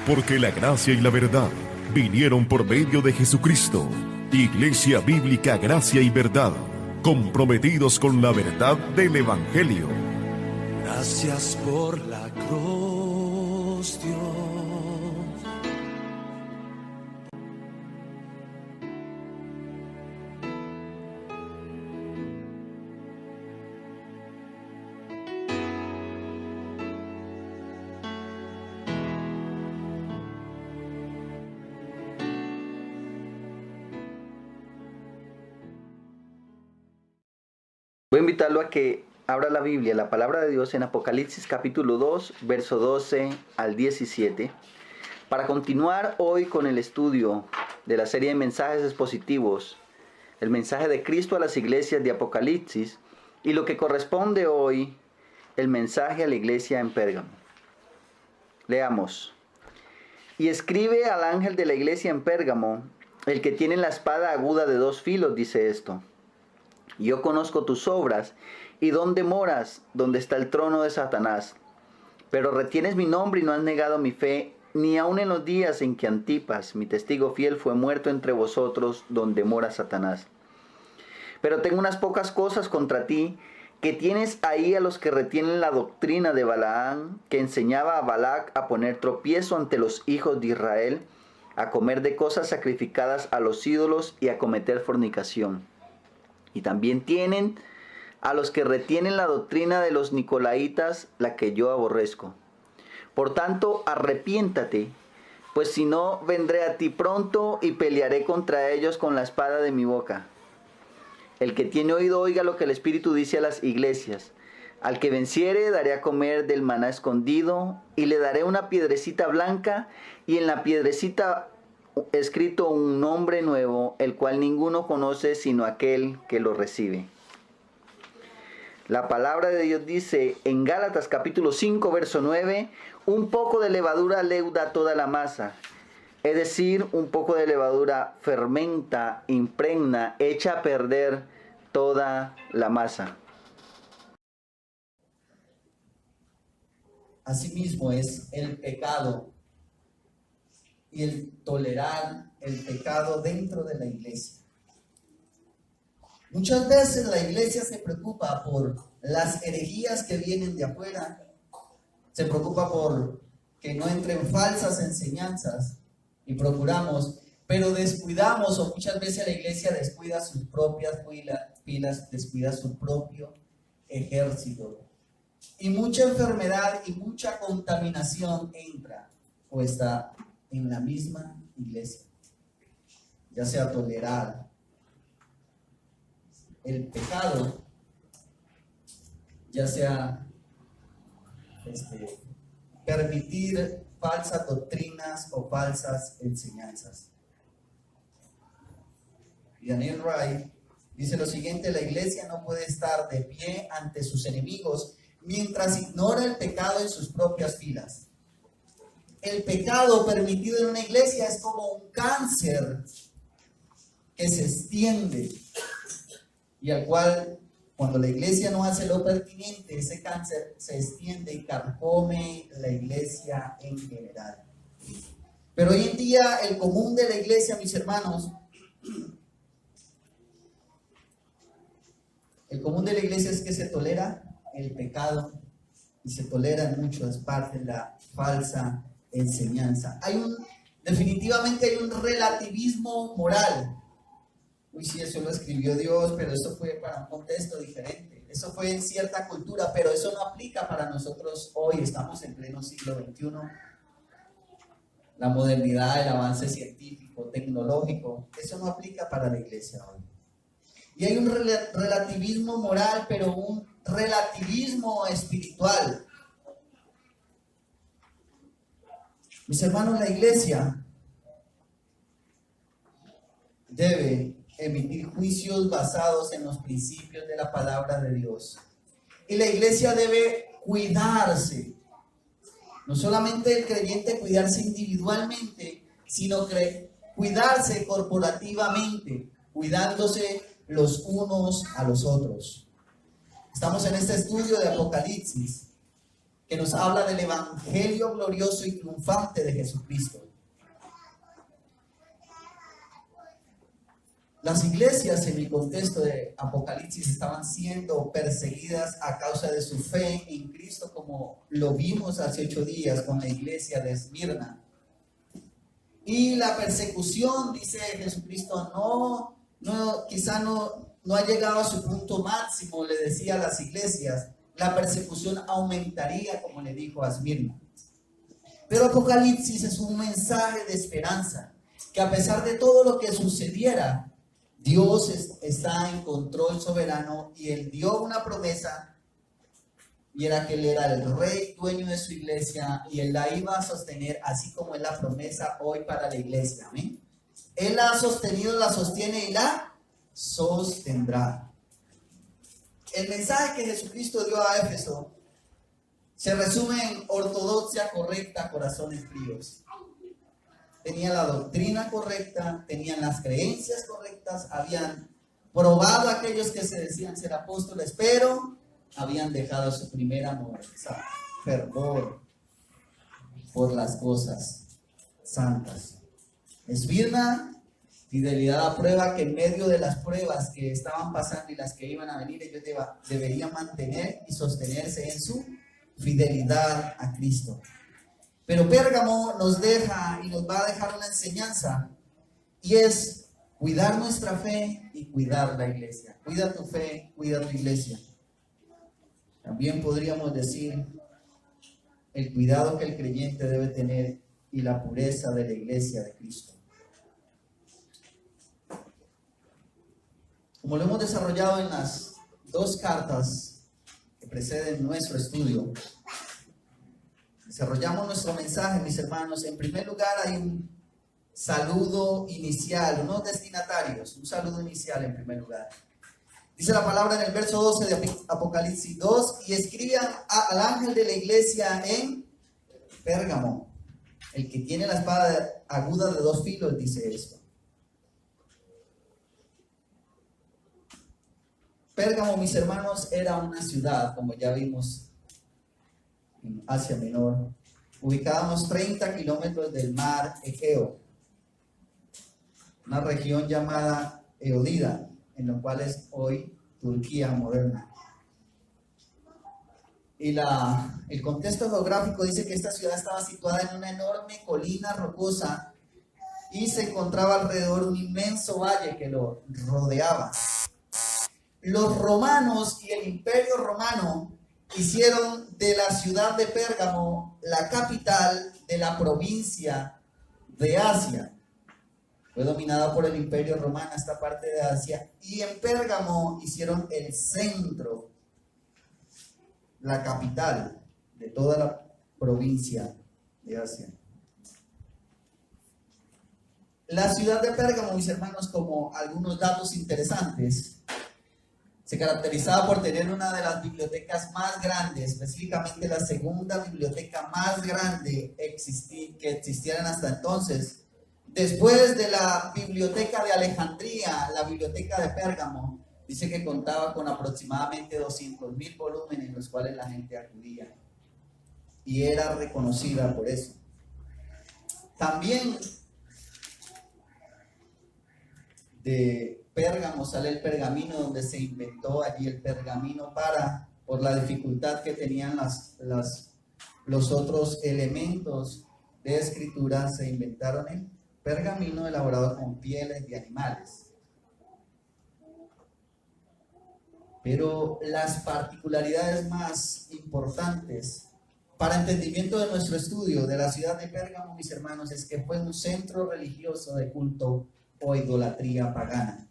Porque la gracia y la verdad vinieron por medio de Jesucristo. Iglesia Bíblica Gracia y Verdad, comprometidos con la verdad del Evangelio. Gracias por la cruz, Dios. Voy a invitarlo a que abra la Biblia, la palabra de Dios en Apocalipsis capítulo 2, verso 12 al 17, para continuar hoy con el estudio de la serie de mensajes expositivos, el mensaje de Cristo a las iglesias de Apocalipsis, y lo que corresponde hoy, el mensaje a la iglesia en Pérgamo. Leamos. Y escribe al ángel de la iglesia en Pérgamo, el que tiene la espada aguda de 2 filos, dice esto. Yo conozco tus obras y dónde moras, donde está el trono de Satanás. Pero retienes mi nombre y no has negado mi fe, ni aun en los días en que Antipas, mi testigo fiel, fue muerto entre vosotros, donde mora Satanás. Pero tengo unas pocas cosas contra ti, que tienes ahí a los que retienen la doctrina de Balaam, que enseñaba a Balac a poner tropiezo ante los hijos de Israel, a comer de cosas sacrificadas a los ídolos y a cometer fornicación. Y también tienen a los que retienen la doctrina de los nicolaitas, la que yo aborrezco. Por tanto, arrepiéntate, pues si no, vendré a ti pronto y pelearé contra ellos con la espada de mi boca. El que tiene oído, oiga lo que el Espíritu dice a las iglesias. Al que venciere, daré a comer del maná escondido, y le daré una piedrecita blanca, y en la piedrecita escrito un nombre nuevo, el cual ninguno conoce sino aquel que lo recibe. La palabra de Dios dice en Gálatas capítulo 5 verso 9, un poco de levadura leuda toda la masa, es decir, un poco de levadura fermenta, impregna, echa a perder toda la masa. Asimismo es el pecado y el tolerar el pecado dentro de la iglesia. Muchas veces la iglesia se preocupa por las herejías que vienen de afuera, se preocupa por que no entren falsas enseñanzas y procuramos, pero descuidamos, o muchas veces la iglesia descuida sus propias filas, descuida su propio ejército. Y mucha enfermedad y mucha contaminación entra o está en la misma iglesia, ya sea tolerar el pecado, ya sea permitir falsas doctrinas o falsas enseñanzas. Daniel Wright dice lo siguiente: la iglesia no puede estar de pie ante sus enemigos mientras ignora el pecado en sus propias filas. El pecado permitido en una iglesia es como un cáncer que se extiende y al cual, cuando la iglesia no hace lo pertinente, ese cáncer se extiende y carcome la iglesia en general. Pero hoy en día el común de la iglesia, mis hermanos, el común de la iglesia es que se tolera el pecado y se tolera mucho, es parte de la falsa enseñanza. Definitivamente hay un relativismo moral. Uy, sí, eso lo escribió Dios, pero eso fue para un contexto diferente. Eso fue en cierta cultura, pero eso no aplica para nosotros hoy. Estamos en pleno siglo XXI. La modernidad, el avance científico, tecnológico, eso no aplica para la iglesia hoy. Y hay un relativismo moral, pero un relativismo espiritual. Mis hermanos, la iglesia debe emitir juicios basados en los principios de la palabra de Dios. Y la iglesia debe cuidarse. No solamente el creyente cuidarse individualmente, sino cuidarse corporativamente, cuidándose los unos a los otros. Estamos en este estudio de Apocalipsis, que nos habla del evangelio glorioso y triunfante de Jesucristo. Las iglesias en el contexto de Apocalipsis estaban siendo perseguidas a causa de su fe en Cristo, como lo vimos hace 8 días con la iglesia de Esmirna. Y la persecución, dice Jesucristo, quizá no ha llegado a su punto máximo, le decía a las iglesias. La persecución aumentaría, como le dijo a Esmirna. Pero Apocalipsis es un mensaje de esperanza, que a pesar de todo lo que sucediera, Dios está en control soberano y Él dio una promesa, y era que Él era el rey dueño de su iglesia y Él la iba a sostener, así como es la promesa hoy para la iglesia. ¿Amén? Él la ha sostenido, la sostiene y la sostendrá. El mensaje que Jesucristo dio a Éfeso se resume en ortodoxia correcta, corazones fríos. Tenían la doctrina correcta, tenían las creencias correctas, habían probado a aquellos que se decían ser apóstoles, pero habían dejado su primer amor, fervor por las cosas santas. Esmirna, fidelidad a prueba, que en medio de las pruebas que estaban pasando y las que iban a venir, ellos deberían mantener y sostenerse en su fidelidad a Cristo. Pero Pérgamo nos deja y nos va a dejar una enseñanza, y es cuidar nuestra fe y cuidar la iglesia. Cuida tu fe, cuida tu iglesia. También podríamos decir el cuidado que el creyente debe tener y la pureza de la iglesia de Cristo. Como lo hemos desarrollado en las 2 cartas que preceden nuestro estudio, desarrollamos nuestro mensaje, mis hermanos. En primer lugar, hay un saludo inicial, unos destinatarios, un saludo inicial en primer lugar. Dice la palabra en el verso 12 de Apocalipsis 2, y escriban al ángel de la iglesia en Pérgamo, el que tiene la espada aguda de 2 filos, dice esto. Pérgamo, mis hermanos, era una ciudad, como ya vimos, en Asia Menor, ubicada a unos 30 kilómetros del mar Egeo, una región llamada Eolida, en lo cual es hoy Turquía moderna. Y el contexto geográfico dice que esta ciudad estaba situada en una enorme colina rocosa y se encontraba alrededor un inmenso valle que lo rodeaba. Los romanos y el Imperio Romano hicieron de la ciudad de Pérgamo la capital de la provincia de Asia. Fue dominada por el Imperio Romano esta parte de Asia, y en Pérgamo hicieron el centro, la capital de toda la provincia de Asia. La ciudad de Pérgamo, mis hermanos, como algunos datos interesantes, se caracterizaba por tener una de las bibliotecas más grandes, específicamente la segunda biblioteca más grande que existieran hasta entonces. Después de la biblioteca de Alejandría, la biblioteca de Pérgamo, dice que contaba con aproximadamente 200,000 volúmenes, los cuales la gente acudía, y era reconocida por eso. También de Pérgamo sale el pergamino, donde se inventó allí el pergamino por la dificultad que tenían los otros elementos de escritura. Se inventaron el pergamino elaborado con pieles de animales. Pero las particularidades más importantes para entendimiento de nuestro estudio de la ciudad de Pérgamo, mis hermanos, es que fue un centro religioso de culto o idolatría pagana.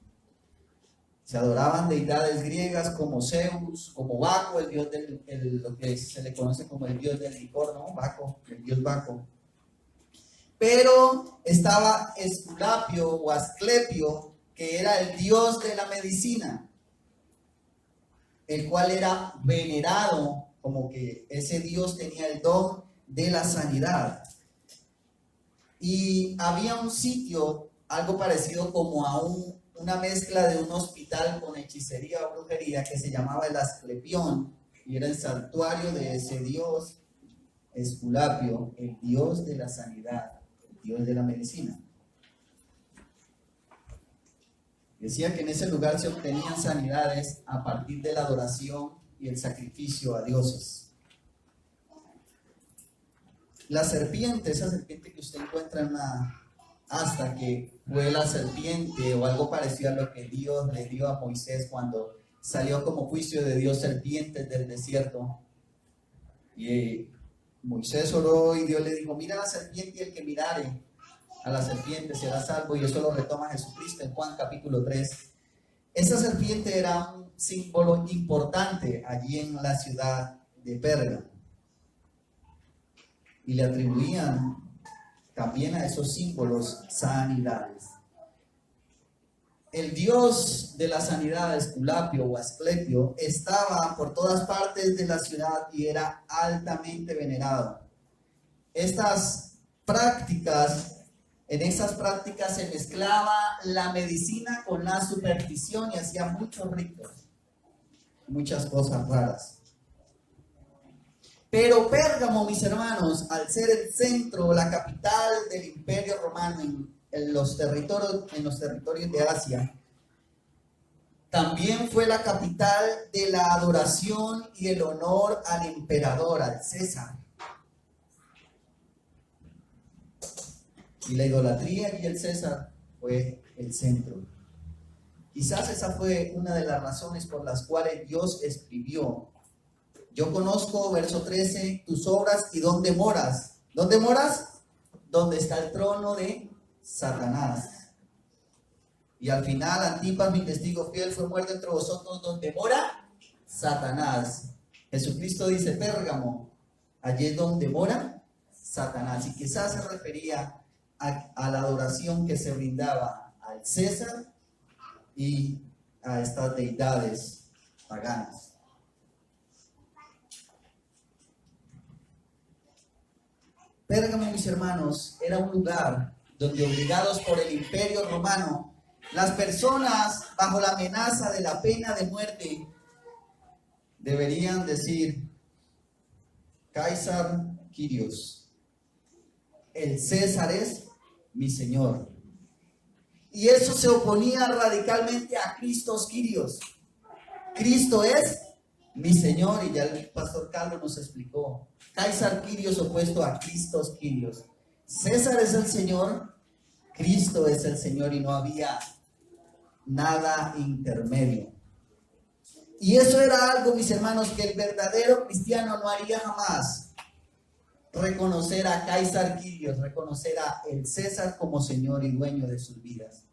Se adoraban deidades griegas como Zeus, como Baco, el dios lo que se le conoce como el dios del licor, ¿no? Baco, el dios Baco. Pero estaba Esculapio o Asclepio, que era el dios de la medicina, el cual era venerado como que ese dios tenía el don de la sanidad. Y había un sitio, algo parecido como a una mezcla de un hospital con hechicería o brujería, que se llamaba el Asclepión, y era el santuario de ese dios Esculapio, el dios de la sanidad, el dios de la medicina. Decía que en ese lugar se obtenían sanidades a partir de la adoración y el sacrificio a dioses. La serpiente, esa serpiente que usted encuentra en una asta, que fue la serpiente o algo parecido a lo que Dios le dio a Moisés cuando salió como juicio de Dios serpientes del desierto. Y Moisés oró y Dios le dijo: mira la serpiente, y el que mirare a la serpiente será salvo. Y eso lo retoma Jesucristo en Juan capítulo 3. Esa serpiente era un símbolo importante allí en la ciudad de Pérgamo, y le atribuían también a esos símbolos sanidades. El dios de la sanidad, Esculapio o Asclepio, estaba por todas partes de la ciudad y era altamente venerado. Estas prácticas, en esas prácticas se mezclaba la medicina con la superstición y hacía muchos ritos, muchas cosas raras. Pero Pérgamo, mis hermanos, al ser el centro, la capital del Imperio Romano en los territorios de Asia, también fue la capital de la adoración y el honor al emperador, al César. Y la idolatría y el César fue el centro. Quizás esa fue una de las razones por las cuales Dios escribió: yo conozco, verso 13, tus obras y dónde moras. ¿Dónde moras? Donde está el trono de Satanás. Y al final, Antipas, mi testigo fiel, fue muerto entre vosotros, donde mora Satanás. Jesucristo dice: Pérgamo, allí es donde mora Satanás. Y quizás se refería a la adoración que se brindaba al César y a estas deidades paganas. Pérgamo, mis hermanos, era un lugar donde, obligados por el Imperio Romano, las personas bajo la amenaza de la pena de muerte deberían decir: César Kyrios, el César es mi Señor. Y eso se oponía radicalmente a Christos Kyrios. Cristo es mi Señor, y ya el pastor Carlos nos explicó. César Kyrios opuesto a Christos Kyrios. César es el Señor, Cristo es el Señor, y no había nada intermedio. Y eso era algo, mis hermanos, que el verdadero cristiano no haría jamás: reconocer a César Kyrios, reconocer a el César como Señor y dueño de sus vidas.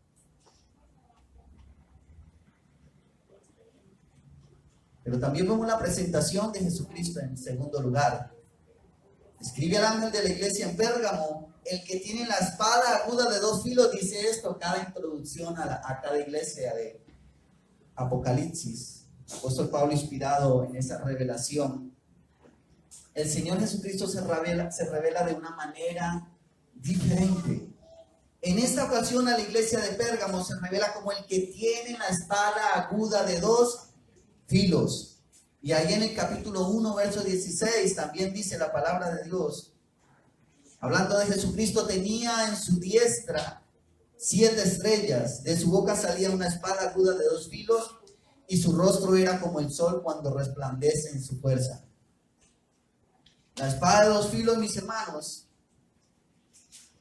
Pero también vemos la presentación de Jesucristo en segundo lugar. Escribe al ángel de la iglesia en Pérgamo: el que tiene la espada aguda de dos filos, dice esto cada introducción a cada iglesia de Apocalipsis. El apóstol Pablo, inspirado en esa revelación, el Señor Jesucristo se revela de una manera diferente. En esta ocasión, a la iglesia de Pérgamo se revela como el que tiene la espada aguda de dos filos. Y ahí en el capítulo 1, verso 16, también dice la palabra de Dios, hablando de Jesucristo: tenía en su diestra 7 estrellas, de su boca salía una espada aguda de dos filos, y su rostro era como el sol cuando resplandece en su fuerza. La espada de dos filos, mis hermanos,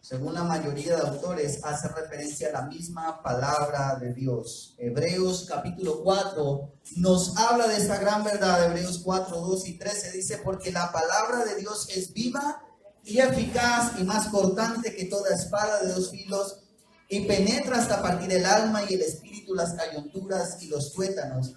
según la mayoría de autores, hace referencia a la misma palabra de Dios. Hebreos capítulo 4 nos habla de esta gran verdad. Hebreos 4, 2 y 13 dice: porque la palabra de Dios es viva y eficaz y más cortante que toda espada de dos filos, y penetra hasta partir el alma y el espíritu, las coyunturas y los tuétanos,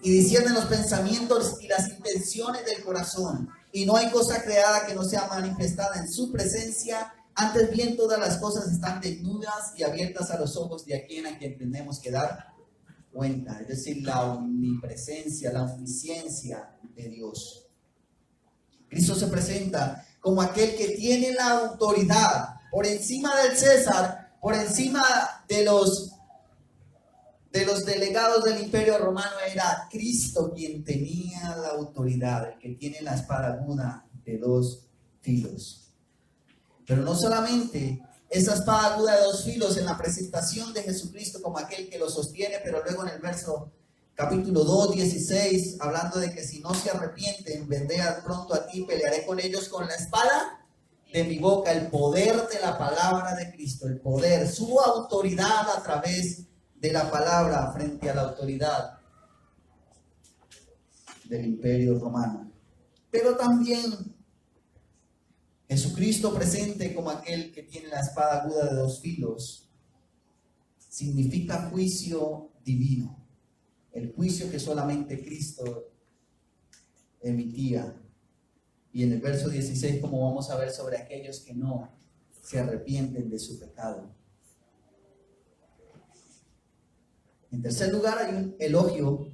y discierne los pensamientos y las intenciones del corazón. Y no hay cosa creada que no sea manifestada en su presencia. Antes bien, todas las cosas están desnudas y abiertas a los ojos de aquel a quien tenemos que dar cuenta. Es decir, la omnipresencia, la omnisciencia de Dios. Cristo se presenta como aquel que tiene la autoridad por encima del César, por encima de los delegados del Imperio Romano. Era Cristo quien tenía la autoridad, el que tiene la espada aguda de dos filos. Pero no solamente esa espada aguda de 2 filos en la presentación de Jesucristo como aquel que lo sostiene, pero luego en el verso capítulo 2, 16, hablando de que si no se arrepienten, vendré pronto a ti, pelearé con ellos con la espada de mi boca, el poder de la palabra de Cristo, el poder, su autoridad a través de la palabra frente a la autoridad del imperio romano. Pero también Jesucristo presente como aquel que tiene la espada aguda de 2 filos significa juicio divino, el juicio que solamente Cristo emitía. Y en el verso 16, como vamos a ver, sobre aquellos que no se arrepienten de su pecado. En tercer lugar, hay un elogio,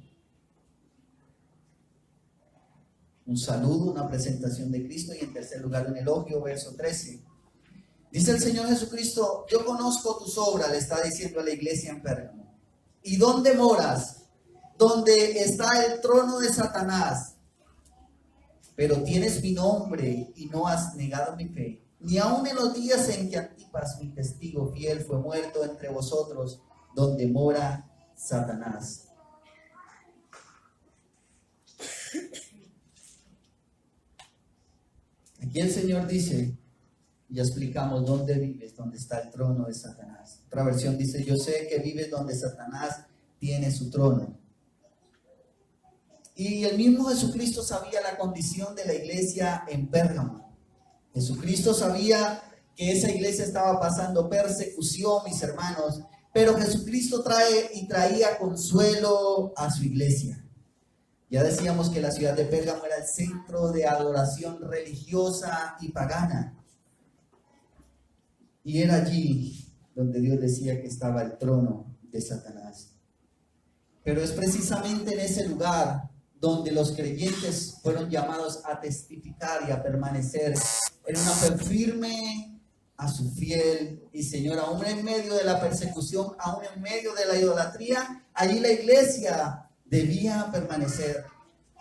un saludo, una presentación de Cristo. Y en tercer lugar, un elogio, verso 13. Dice el Señor Jesucristo: yo conozco tus obras, le está diciendo a la iglesia en Pérgamo. ¿Y dónde moras? Donde está el trono de Satanás. Pero tienes mi nombre y no has negado mi fe, ni aun en los días en que Antipas, mi testigo fiel, fue muerto entre vosotros, donde mora Satanás. Aquí el Señor dice, ya explicamos dónde vives, dónde está el trono de Satanás. Otra versión dice: yo sé que vives donde Satanás tiene su trono. Y el mismo Jesucristo sabía la condición de la iglesia en Pérgamo. Jesucristo sabía que esa iglesia estaba pasando persecución, mis hermanos, pero Jesucristo traía consuelo a su iglesia. Ya decíamos que la ciudad de Pérgamo era el centro de adoración religiosa y pagana. Y era allí donde Dios decía que estaba el trono de Satanás. Pero es precisamente en ese lugar donde los creyentes fueron llamados a testificar y a permanecer en una fe firme a su fiel y Señor, aún en medio de la persecución, aún en medio de la idolatría. Allí la iglesia debía permanecer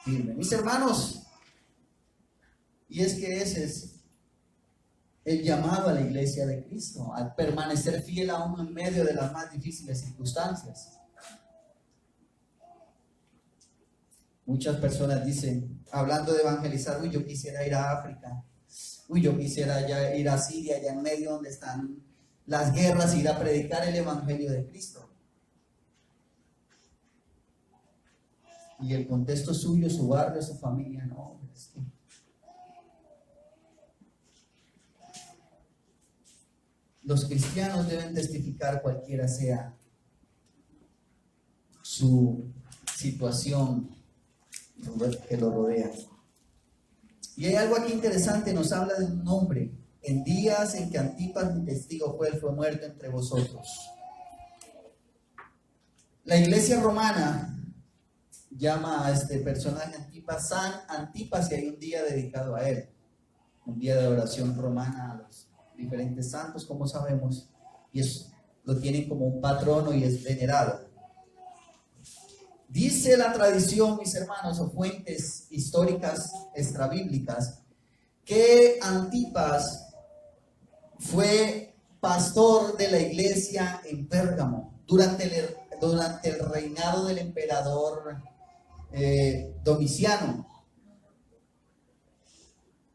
firme, mis hermanos. Y es que ese es el llamado a la iglesia de Cristo, a permanecer fiel aún en medio de las más difíciles circunstancias. Muchas personas dicen, hablando de evangelizar: uy, yo quisiera ir a África, uy, yo quisiera ya ir a Siria, allá en medio donde están las guerras, ir a predicar el evangelio de Cristo. Y el contexto suyo, su barrio, su familia, no, es que los cristianos deben testificar cualquiera sea su situación que lo rodea. Y hay algo aquí interesante, nos habla de un hombre: en días en que Antipas, mi testigo fiel, fue muerto entre vosotros. La iglesia romana llama a este personaje Antipas San Antipas, y hay un día dedicado a él, un día de oración romana a los diferentes santos, como sabemos, y lo tienen como un patrono y es venerado. Dice la tradición, mis hermanos, o fuentes históricas extrabíblicas, que Antipas fue pastor de la iglesia en Pérgamo durante el reinado del emperador Domiciano.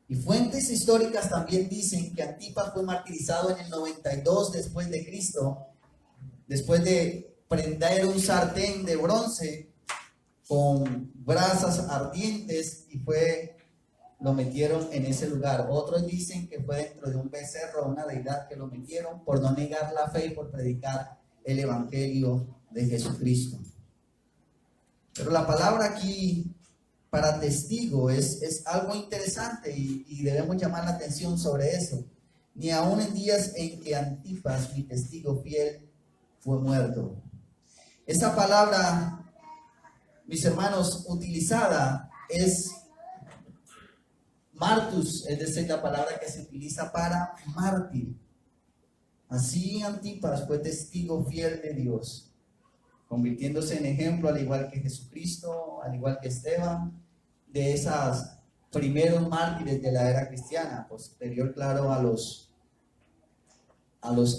Y fuentes históricas también dicen que Antipas fue martirizado en el 92 después de Cristo, después de prender un sartén de bronce con brasas ardientes, y lo metieron en ese lugar. Otros dicen que fue dentro de un becerro, una deidad, que lo metieron por no negar la fe y por predicar el evangelio de Jesucristo. Pero la palabra aquí para testigo es algo interesante, y debemos llamar la atención sobre eso. Ni aun en días en que Antipas, mi testigo fiel, fue muerto. Esa palabra, mis hermanos, utilizada es martus, es decir, la palabra que se utiliza para mártir. Así Antipas fue testigo fiel de Dios, convirtiéndose en ejemplo, al igual que Jesucristo, al igual que Esteban, de esas primeros mártires de la era cristiana, posterior, claro, a los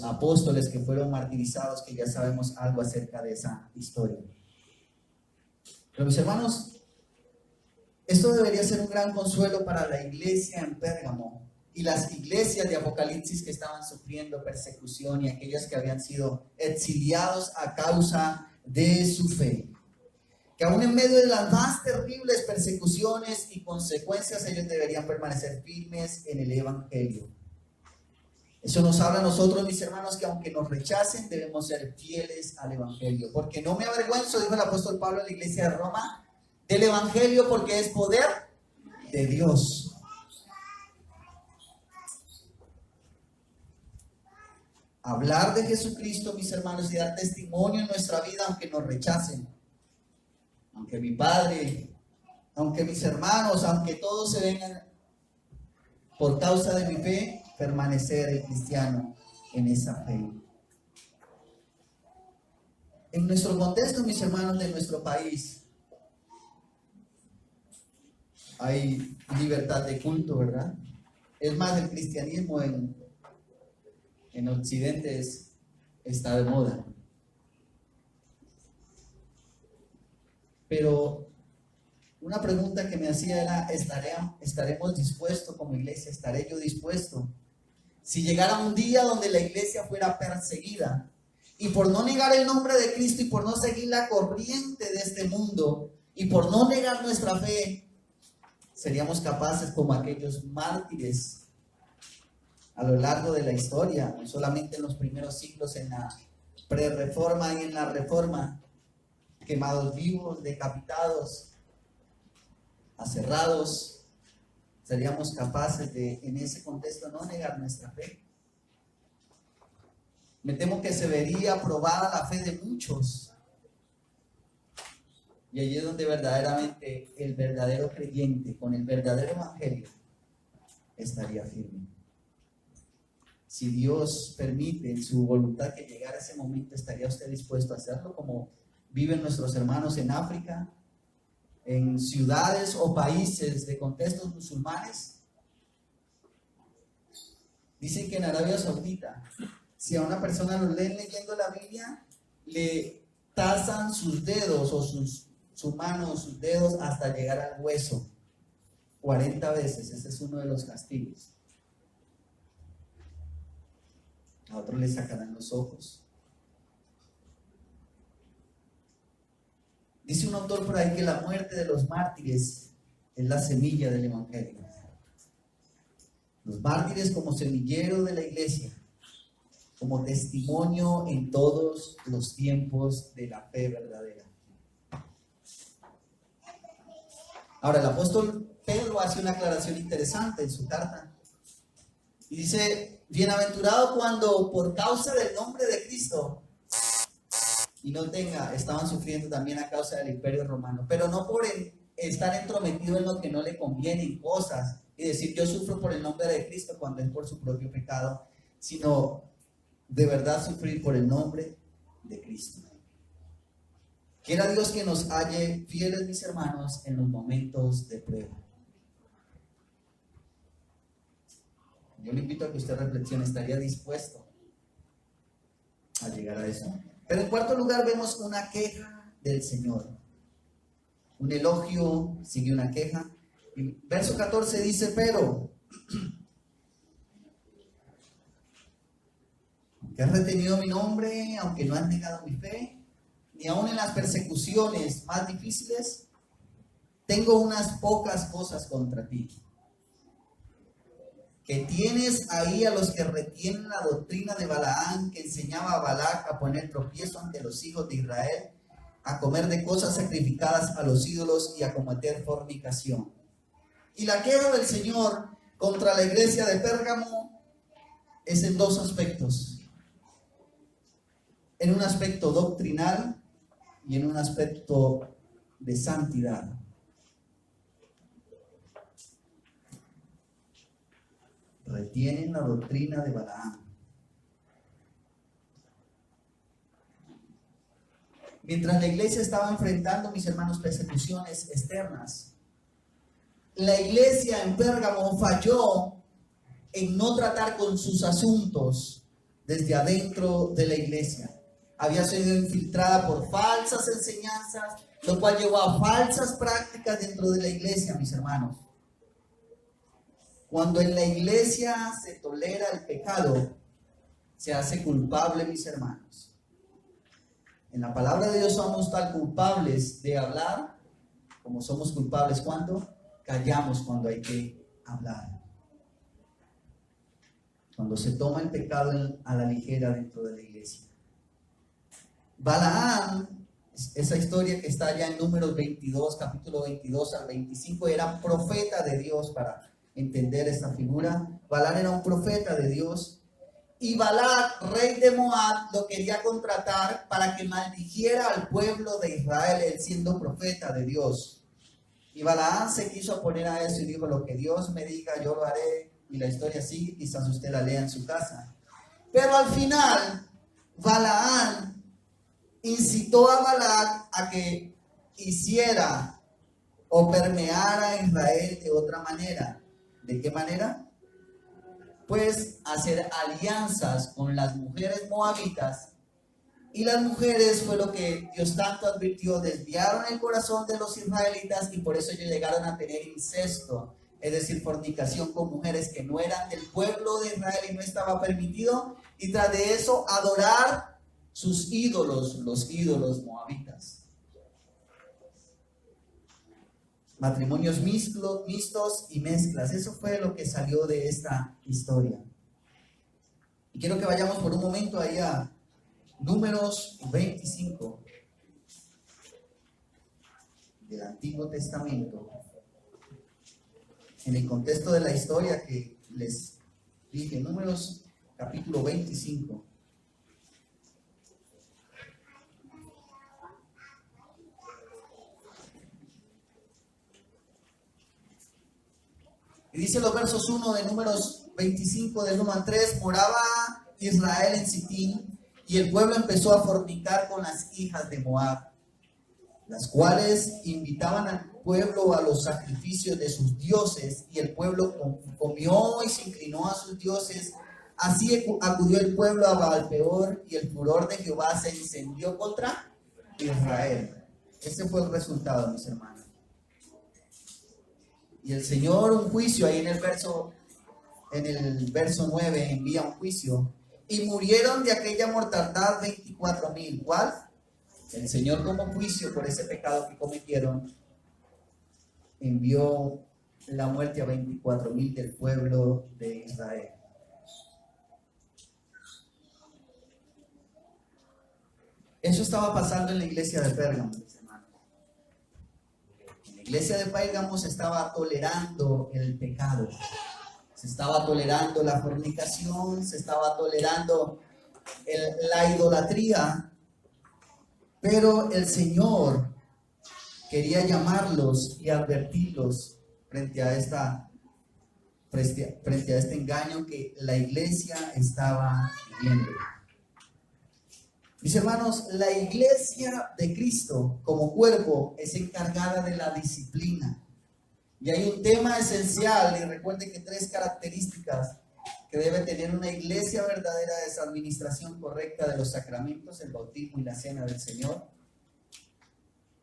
apóstoles que fueron martirizados, que ya sabemos algo acerca de esa historia. Pero mis hermanos, esto debería ser un gran consuelo para la iglesia en Pérgamo y las iglesias de Apocalipsis que estaban sufriendo persecución y aquellas que habían sido exiliados a causa de su fe. Que aún en medio de las más terribles persecuciones y consecuencias, ellos deberían permanecer firmes en el Evangelio. Eso nos habla a nosotros, mis hermanos, que aunque nos rechacen, debemos ser fieles al Evangelio. Porque no me avergüenzo, dijo el apóstol Pablo en la iglesia de Roma, del Evangelio, porque es poder de Dios. Hablar de Jesucristo, mis hermanos, y dar testimonio en nuestra vida, aunque nos rechacen. Aunque mi padre, aunque mis hermanos, aunque todos se vengan por causa de mi fe, permanecer el cristiano en esa fe. En nuestro contexto, mis hermanos, de nuestro país, hay libertad de culto, ¿verdad? Es más, el cristianismo en Occidente está de moda. Pero una pregunta que me hacía era, ¿estaremos dispuestos como iglesia? ¿Estaré yo dispuesto? Si llegara un día donde la iglesia fuera perseguida y por no negar el nombre de Cristo y por no seguir la corriente de este mundo y por no negar nuestra fe, seríamos capaces como aquellos mártires a lo largo de la historia, no solamente en los primeros siglos, en la pre-reforma y en la reforma, quemados vivos, decapitados, aserrados, seríamos capaces de, en ese contexto, no negar nuestra fe. Me temo que se vería probada la fe de muchos. Y allí es donde verdaderamente el verdadero creyente, con el verdadero evangelio, estaría firme. Si Dios permite en su voluntad que llegara ese momento, ¿estaría usted dispuesto a hacerlo como viven nuestros hermanos en África, en ciudades o países de contextos musulmanes? Dicen que en Arabia Saudita, si a una persona lo leen leyendo la Biblia, le tasan sus dedos o su mano, sus dedos hasta llegar al hueso 40 veces. Ese es uno de los castigos. A otros le sacarán los ojos. Dice un autor por ahí que la muerte de los mártires es la semilla del evangelio. Los mártires como semillero de la iglesia, como testimonio en todos los tiempos de la fe verdadera. Ahora, el apóstol Pedro hace una aclaración interesante en su carta y dice: bienaventurado cuando por causa del nombre de Cristo, y no estaban sufriendo también a causa del imperio romano, pero no por estar entrometido en lo que no le conviene, en cosas, y decir yo sufro por el nombre de Cristo cuando es por su propio pecado, sino de verdad sufrir por el nombre de Cristo. Quiera Dios que nos halle fieles, mis hermanos, en los momentos de prueba. Yo le invito a que usted reflexione, ¿estaría dispuesto a llegar a eso? Pero en cuarto lugar vemos una queja del Señor. Un elogio sigue una queja. Y verso 14 dice: pero que has retenido mi nombre, aunque no has negado mi fe, ni aun en las persecuciones más difíciles, tengo unas pocas cosas contra ti. Que tienes ahí a los que retienen la doctrina de Balaam, que enseñaba a Balac a poner tropiezo ante los hijos de Israel, a comer de cosas sacrificadas a los ídolos y a cometer fornicación. Y la queja del Señor contra la iglesia de Pérgamo es en dos aspectos: en un aspecto doctrinal y en un aspecto de santidad. Retienen la doctrina de Balaam. Mientras la iglesia estaba enfrentando, mis hermanos, persecuciones externas, la iglesia en Pérgamo falló en no tratar con sus asuntos desde adentro de la iglesia. Había sido infiltrada por falsas enseñanzas, lo cual llevó a falsas prácticas dentro de la iglesia, mis hermanos. Cuando en la iglesia se tolera el pecado, se hace culpable, mis hermanos. En la palabra de Dios somos tan culpables de hablar como somos culpables cuando callamos cuando hay que hablar. Cuando se toma el pecado a la ligera dentro de la iglesia. Balaam, esa historia que está allá en Números 22, capítulo 22 al 25, era profeta de Dios. Para entender esta figura, Balaam era un profeta de Dios. Y Balac, rey de Moab, lo quería contratar para que maldijera al pueblo de Israel, él siendo profeta de Dios. Y Balaam se quiso oponer a eso y dijo: lo que Dios me diga, yo lo haré. Y la historia sigue, quizás usted la lea en su casa. Pero al final, Balaam incitó a Balac a que hiciera o permeara a Israel de otra manera. ¿De qué manera? Pues hacer alianzas con las mujeres moabitas. Y las mujeres, fue lo que Dios tanto advirtió, desviaron el corazón de los israelitas y por eso ellos llegaron a tener incesto, es decir, fornicación con mujeres que no eran del pueblo de Israel y no estaba permitido, y tras de eso adorar sus ídolos, los ídolos moabitas. Matrimonios mixtos y mezclas, eso fue lo que salió de esta historia. Y quiero que vayamos por un momento ahí a Números 25 del Antiguo Testamento, en el contexto de la historia que les dije. Números capítulo 25. Y dice los versos 1 de Números 25, del 1 al 3, moraba Israel en Sitín, y el pueblo empezó a fornicar con las hijas de Moab, las cuales invitaban al pueblo a los sacrificios de sus dioses, y el pueblo comió y se inclinó a sus dioses. Así acudió el pueblo a Baal-peor, y el furor de Jehová se encendió contra Israel. Ese fue el resultado, mis hermanos. Y el Señor, un juicio, ahí en el verso 9, envía un juicio. Y murieron de aquella mortandad 24,000. ¿Cuál? El Señor, como juicio por ese pecado que cometieron, envió la muerte a 24,000 del pueblo de Israel. Eso estaba pasando en la iglesia de Pérgamo. La iglesia de Pérgamo se estaba tolerando el pecado, se estaba tolerando la fornicación, se estaba tolerando la idolatría, pero el Señor quería llamarlos y advertirlos frente a este engaño que la iglesia estaba viviendo. Mis hermanos, la iglesia de Cristo como cuerpo es encargada de la disciplina. Y hay un tema esencial, y recuerden que 3 características que debe tener una iglesia verdadera es administración correcta de los sacramentos, el bautismo y la cena del Señor,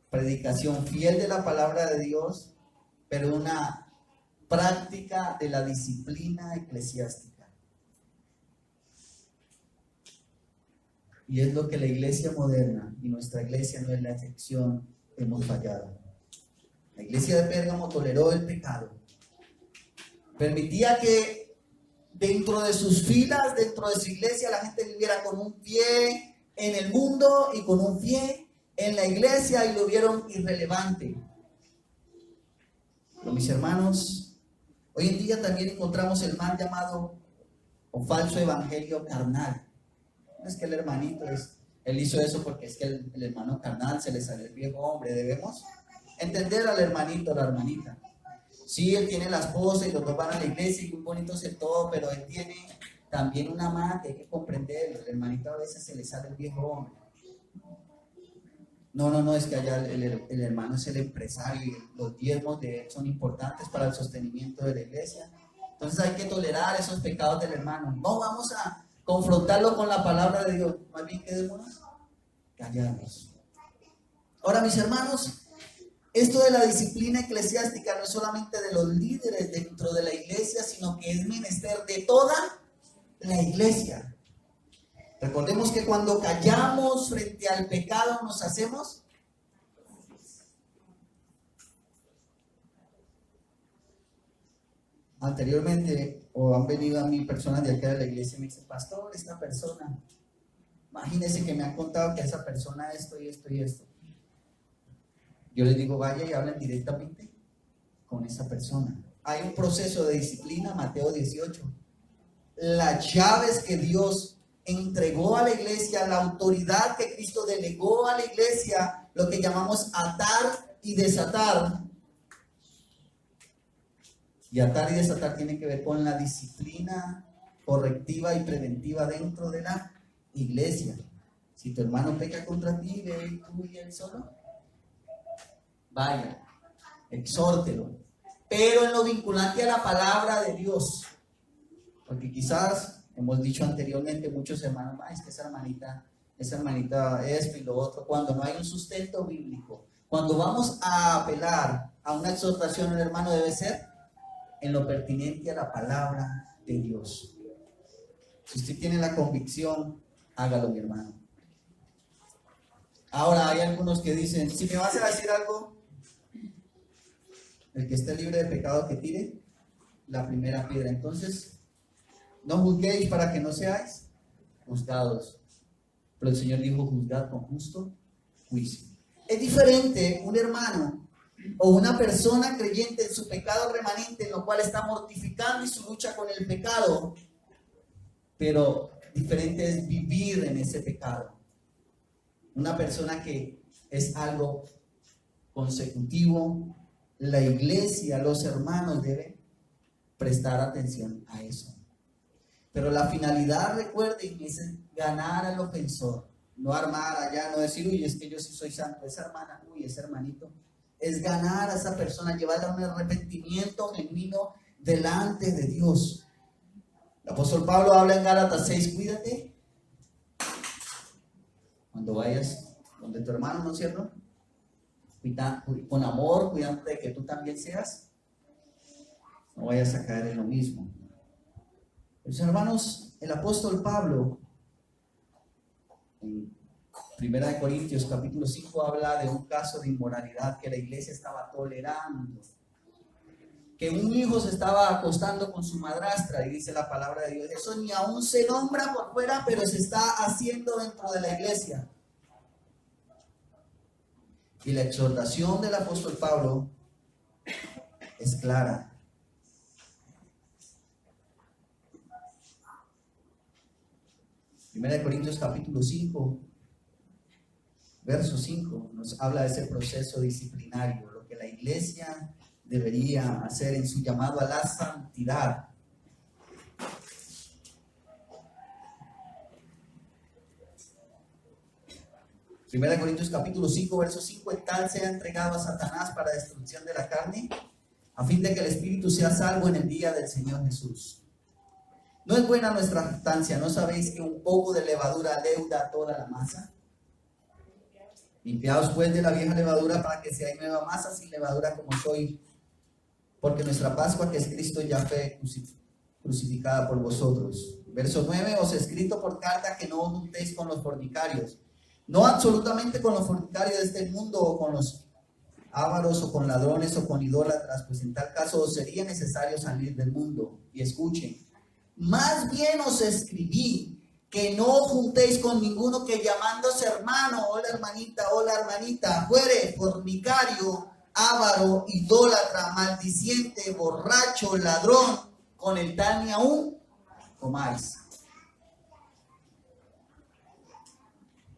predicación fiel de la palabra de Dios, pero una práctica de la disciplina eclesiástica. Y es lo que la iglesia moderna, y nuestra iglesia no es la excepción, hemos fallado. La iglesia de Pérgamo toleró el pecado. Permitía que dentro de sus filas, dentro de su iglesia, la gente viviera con un pie en el mundo y con un pie en la iglesia, y lo vieron irrelevante. Pero mis hermanos, hoy en día también encontramos el mal llamado o falso evangelio carnal. No es que el hermanito él hizo eso porque es que el hermano carnal se le sale el viejo hombre. Debemos entender al hermanito, a la hermanita. Sí, él tiene la esposa y los dos van a la iglesia y muy bonito es todo, pero él tiene también una amante, hay que comprenderlo. El hermanito a veces se le sale el viejo hombre. No, es que allá el hermano es el empresario y los diezmos de él son importantes para el sostenimiento de la iglesia. Entonces hay que tolerar esos pecados del hermano. No vamos a confrontarlo con la palabra de Dios, más bien quedémonos callados. Ahora, mis hermanos, esto de la disciplina eclesiástica no es solamente de los líderes dentro de la iglesia, sino que es menester de toda la iglesia. Recordemos que cuando callamos frente al pecado nos hacemos anteriormente, o han venido a mí personas de acá de la iglesia y me dicen, pastor, esta persona, imagínese que me han contado que esa persona esto y esto y esto. Yo les digo, vaya y hablen directamente con esa persona. Hay un proceso de disciplina, Mateo 18. Las llaves que Dios entregó a la iglesia, la autoridad que Cristo delegó a la iglesia, lo que llamamos atar y desatar. Y atar y desatar tiene que ver con la disciplina correctiva y preventiva dentro de la iglesia. Si tu hermano peca contra ti, ve tú y él solo, vaya, exhórtelo, pero en lo vinculante a la palabra de Dios, porque quizás hemos dicho anteriormente muchos hermanos, es que esa hermanita esto y lo otro, cuando no hay un sustento bíblico. Cuando vamos a apelar a una exhortación, el hermano debe ser en lo pertinente a la palabra de Dios. Si usted tiene la convicción, hágalo, mi hermano. Ahora hay algunos que dicen, si me vas a decir algo, el que esté libre de pecado que tire la primera piedra. Entonces, no juzguéis para que no seáis juzgados. Pero el Señor dijo, juzgad con justo juicio. Es diferente un hermano o una persona creyente en su pecado remanente, en lo cual está mortificando y su lucha con el pecado. Pero diferente es vivir en ese pecado. Una persona que es algo consecutivo, la iglesia, los hermanos deben prestar atención a eso. Pero la finalidad, recuerden, es ganar al ofensor. No armar allá, no decir, uy, es que yo sí soy santo. Esa hermana, uy, ese hermanito. Es ganar a esa persona, llevarla a un arrepentimiento genuino delante de Dios. El apóstol Pablo habla en Gálatas 6, cuídate. Cuando vayas donde tu hermano, ¿no es cierto? Con amor, cuidándote de que tú también seas. No vayas a caer en lo mismo. Pues, hermanos, el apóstol Pablo en 1 Corintios capítulo 5 habla de un caso de inmoralidad que la iglesia estaba tolerando, que un hijo se estaba acostando con su madrastra, y dice la palabra de Dios, eso ni aún se nombra por fuera, pero se está haciendo dentro de la iglesia. Y la exhortación del apóstol Pablo es clara. Primera de Corintios capítulo 5, verso 5, nos habla de ese proceso disciplinario, lo que la iglesia debería hacer en su llamado a la santidad. Primera de Corintios capítulo 5, verso 5, el tal sea entregado a Satanás para destrucción de la carne, a fin de que el espíritu sea salvo en el día del Señor Jesús. ¿No es buena nuestra jactancia? ¿No sabéis que un poco de levadura leuda toda la masa? Limpiaos pues de la vieja levadura para que seáis nueva masa sin levadura como soy, porque nuestra Pascua, que es Cristo, ya fue crucificada por vosotros. Verso 9, os he escrito por carta que no os juntéis con los fornicarios, no absolutamente con los fornicarios de este mundo, o con los ávaros, o con ladrones, o con idólatras, pues en tal caso os sería necesario salir del mundo. Y escuchen, más bien os escribí que no os juntéis con ninguno que llamándose hermano, hola hermanita, fuere fornicario, avaro, idólatra, maldiciente, borracho, ladrón, con el tal ni aún comáis.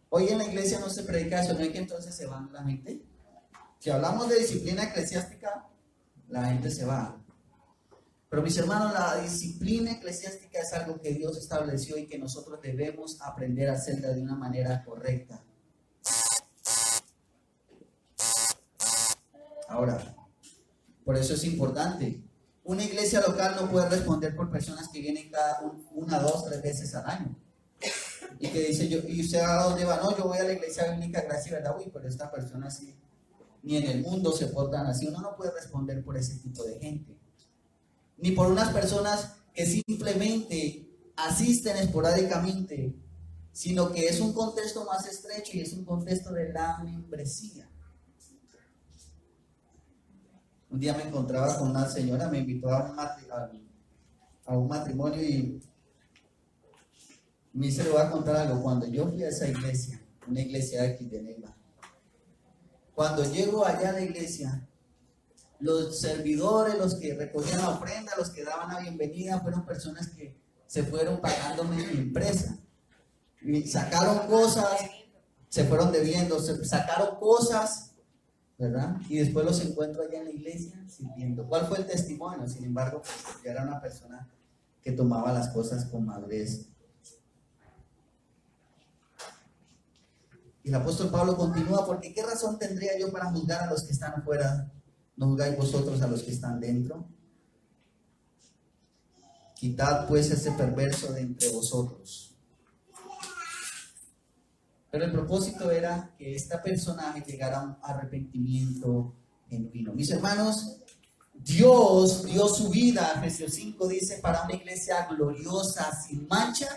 Hoy en la iglesia no se predica eso, ¿no es que entonces se va la gente? Si hablamos de disciplina eclesiástica, la gente se va. Pero mis hermanos, la disciplina eclesiástica es algo que Dios estableció y que nosotros debemos aprender a hacerla de una manera correcta. Ahora, por eso es importante. Una iglesia local no puede responder por personas que vienen cada 1, 2, 3 veces al año. Y que dice, ¿y usted a dónde va? No, yo voy a la iglesia bíblica, gracia y verdad. Uy, pero esta persona sí, ni en el mundo se portan así. Uno no puede responder por ese tipo de gente. Ni por unas personas que simplemente asisten esporádicamente, sino que es un contexto más estrecho y es un contexto de la membresía. Un día me encontraba con una señora, me invitó a un matrimonio y me dice, le voy a contar algo. Cuando yo fui a esa iglesia, una iglesia de aquí de Neiva, cuando llego allá a la iglesia, los servidores, los que recogían la ofrenda, los que daban la bienvenida, fueron personas que se fueron pagándome mi empresa. Y sacaron cosas, se fueron debiendo, sacaron cosas, ¿verdad? Y después los encuentro allá en la iglesia sirviendo. ¿Cuál fue el testimonio? Sin embargo, pues, yo era una persona que tomaba las cosas con madurez. Y el apóstol Pablo continúa, porque ¿qué razón tendría yo para juzgar a los que están afuera? ¿No juzgáis vosotros a los que están dentro? Quitad pues ese perverso de entre vosotros. Pero el propósito era que este personaje llegara a un arrepentimiento genuino. Mis hermanos, Dios dio su vida, Efesios 5 dice, para una iglesia gloriosa, sin mancha,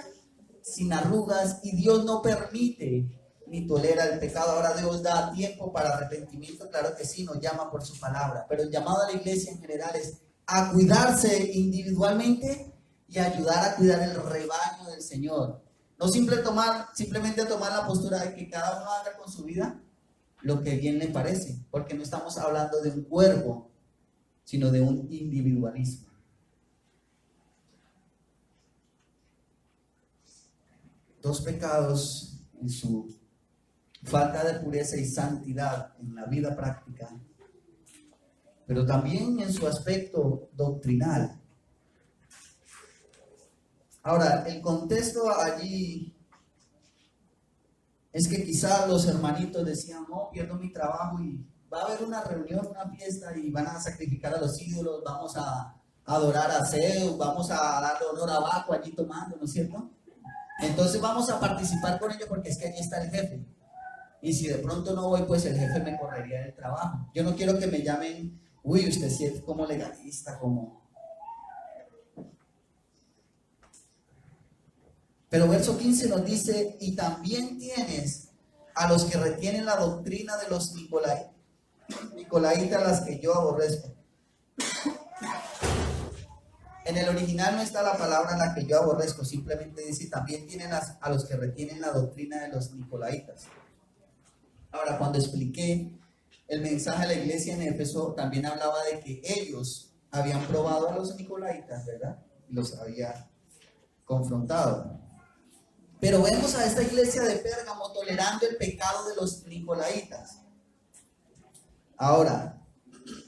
sin arrugas, y Dios no permite ni tolera el pecado. Ahora Dios da tiempo para arrepentimiento, claro que sí, nos llama por su palabra, pero el llamado a la iglesia en general es a cuidarse individualmente y ayudar a cuidar el rebaño del Señor. No simplemente tomar la postura de que cada uno haga con su vida lo que bien le parece, porque no estamos hablando de un cuerpo, sino de un individualismo. Dos pecados en su falta de pureza y santidad en la vida práctica, pero también en su aspecto doctrinal. Ahora, el contexto allí es que quizás los hermanitos decían, no, pierdo mi trabajo y va a haber una reunión, una fiesta y van a sacrificar a los ídolos, vamos a adorar a Zeus, vamos a darle honor a Baco allí tomando, ¿no es cierto? Entonces vamos a participar con ellos porque es que allí está el jefe. Y si de pronto no voy, pues el jefe me correría del trabajo. Yo no quiero que me llamen, uy, usted sí es como legalista, como... Pero verso 15 nos dice, y también tienes a los que retienen la doctrina de los nicolaitas, las que yo aborrezco. En el original no está la palabra la que yo aborrezco, simplemente dice, también tienen a los que retienen la doctrina de los nicolaitas. Ahora, cuando expliqué el mensaje a la iglesia en Éfeso, también hablaba de que ellos habían probado a los nicolaitas, ¿verdad? Los había confrontado. Pero vemos a esta iglesia de Pérgamo tolerando el pecado de los nicolaitas. Ahora,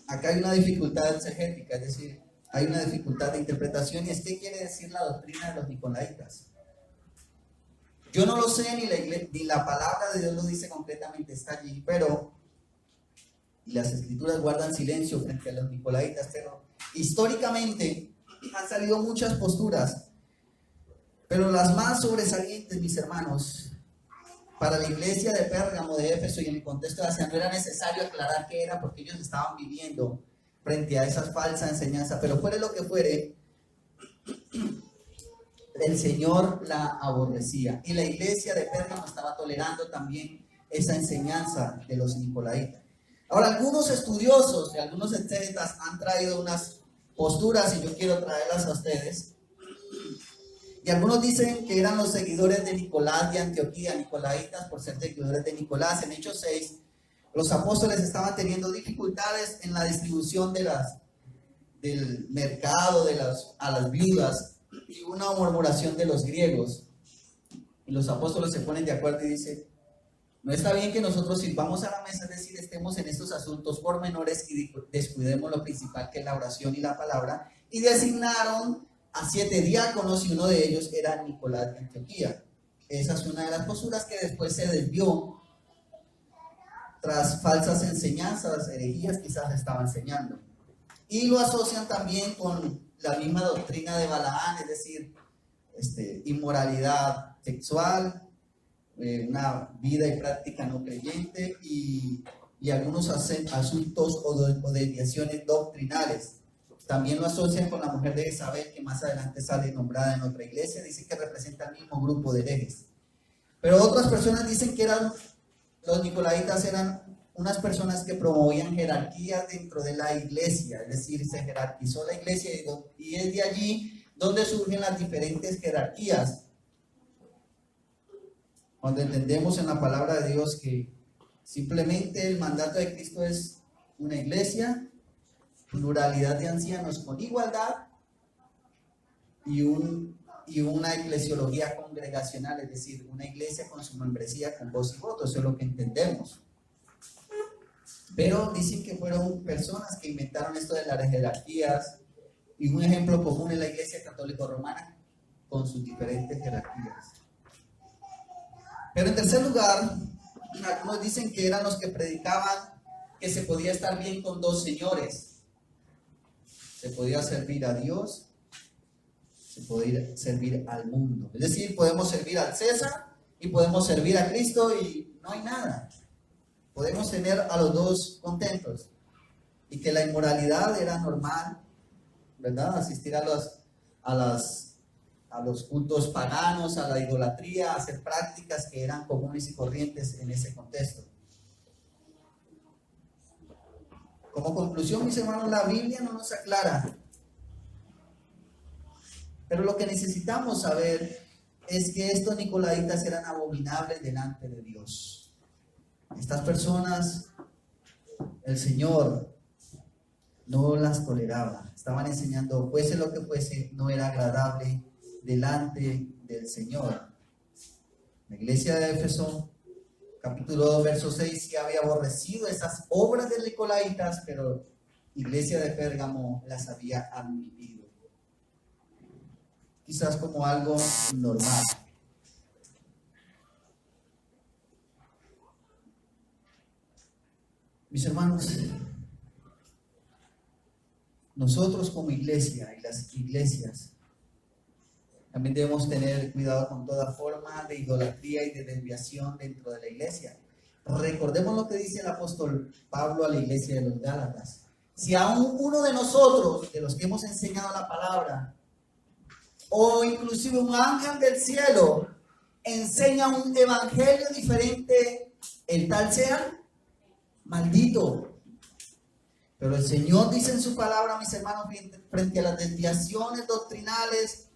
acá hay una dificultad exegética, es decir, hay una dificultad de interpretación, y es qué quiere decir la doctrina de los nicolaitas. Yo no lo sé, ni la palabra de Dios lo dice concretamente, está allí, pero las escrituras guardan silencio frente a los nicolaitas, pero históricamente han salido muchas posturas. Pero las más sobresalientes, mis hermanos, para la iglesia de Pérgamo, de Éfeso y en el contexto de Asia, no era necesario aclarar qué era, porque ellos estaban viviendo frente a esas falsas enseñanzas. Pero fuere lo que fuere, el Señor la aborrecía. Y la iglesia de Pérgamo estaba tolerando también esa enseñanza de los nicolaitas. Ahora, algunos estudiosos y algunos exegetas han traído unas posturas y yo quiero traerlas a ustedes. Y algunos dicen que eran los seguidores de Nicolás de Antioquía, nicolaitas por ser seguidores de Nicolás. En Hechos 6, los apóstoles estaban teniendo dificultades en la distribución del mercado a las viudas y una murmuración de los griegos. Y los apóstoles se ponen de acuerdo y dicen, no está bien que nosotros sirvamos a la mesa, es decir, estemos en estos asuntos pormenores y descuidemos lo principal, que es la oración y la palabra. Y designaron a 7 diáconos y uno de ellos era Nicolás de Antioquía. Esa es una de las posturas que después se desvió tras falsas enseñanzas, herejías quizás estaba enseñando. Y lo asocian también con la misma doctrina de Balaán, es decir, inmoralidad sexual, una vida y práctica no creyente y algunos asuntos o desviaciones doctrinales. También lo asocian con la mujer de Jezabel, que más adelante sale nombrada en otra iglesia. Dice que representa el mismo grupo de herejes. Pero otras personas dicen que los nicolaitas eran unas personas que promovían jerarquía dentro de la iglesia, es decir, se jerarquizó la iglesia y es de allí donde surgen las diferentes jerarquías. Cuando entendemos en la palabra de Dios que simplemente el mandato de Cristo es una iglesia, pluralidad de ancianos con igualdad y una eclesiología congregacional, es decir, una iglesia con su membresía con voz y voto. Eso es lo que entendemos. Pero dicen que fueron personas que inventaron esto de las jerarquías, y un ejemplo común en la iglesia católica romana con sus diferentes jerarquías. Pero en tercer lugar, algunos dicen que eran los que predicaban que se podía estar bien con dos señores. Se podía servir a Dios, se podía servir al mundo. Es decir, podemos servir al César y podemos servir a Cristo y no hay nada. Podemos tener a los dos contentos. Y que la inmoralidad era normal, ¿verdad? Asistir a los cultos paganos, a la idolatría, a hacer prácticas que eran comunes y corrientes en ese contexto. Como conclusión, mis hermanos, la Biblia no nos aclara. Pero lo que necesitamos saber es que estos nicolaitas eran abominables delante de Dios. Estas personas, el Señor no las toleraba. Estaban enseñando, fuese lo que fuese, no era agradable delante del Señor. La iglesia de Éfeso, capítulo 2, verso 6, sí había aborrecido esas obras de nicolaitas, pero la iglesia de Pérgamo las había admitido. Quizás como algo normal. Mis hermanos, nosotros como iglesia y las iglesias también debemos tener cuidado con toda forma de idolatría y de desviación dentro de la iglesia. Recordemos lo que dice el apóstol Pablo a la iglesia de los Gálatas. Si aún uno de nosotros, de los que hemos enseñado la palabra, o inclusive un ángel del cielo, enseña un evangelio diferente, el tal sea maldito. Pero el Señor dice en su palabra, mis hermanos, frente a las desviaciones doctrinales,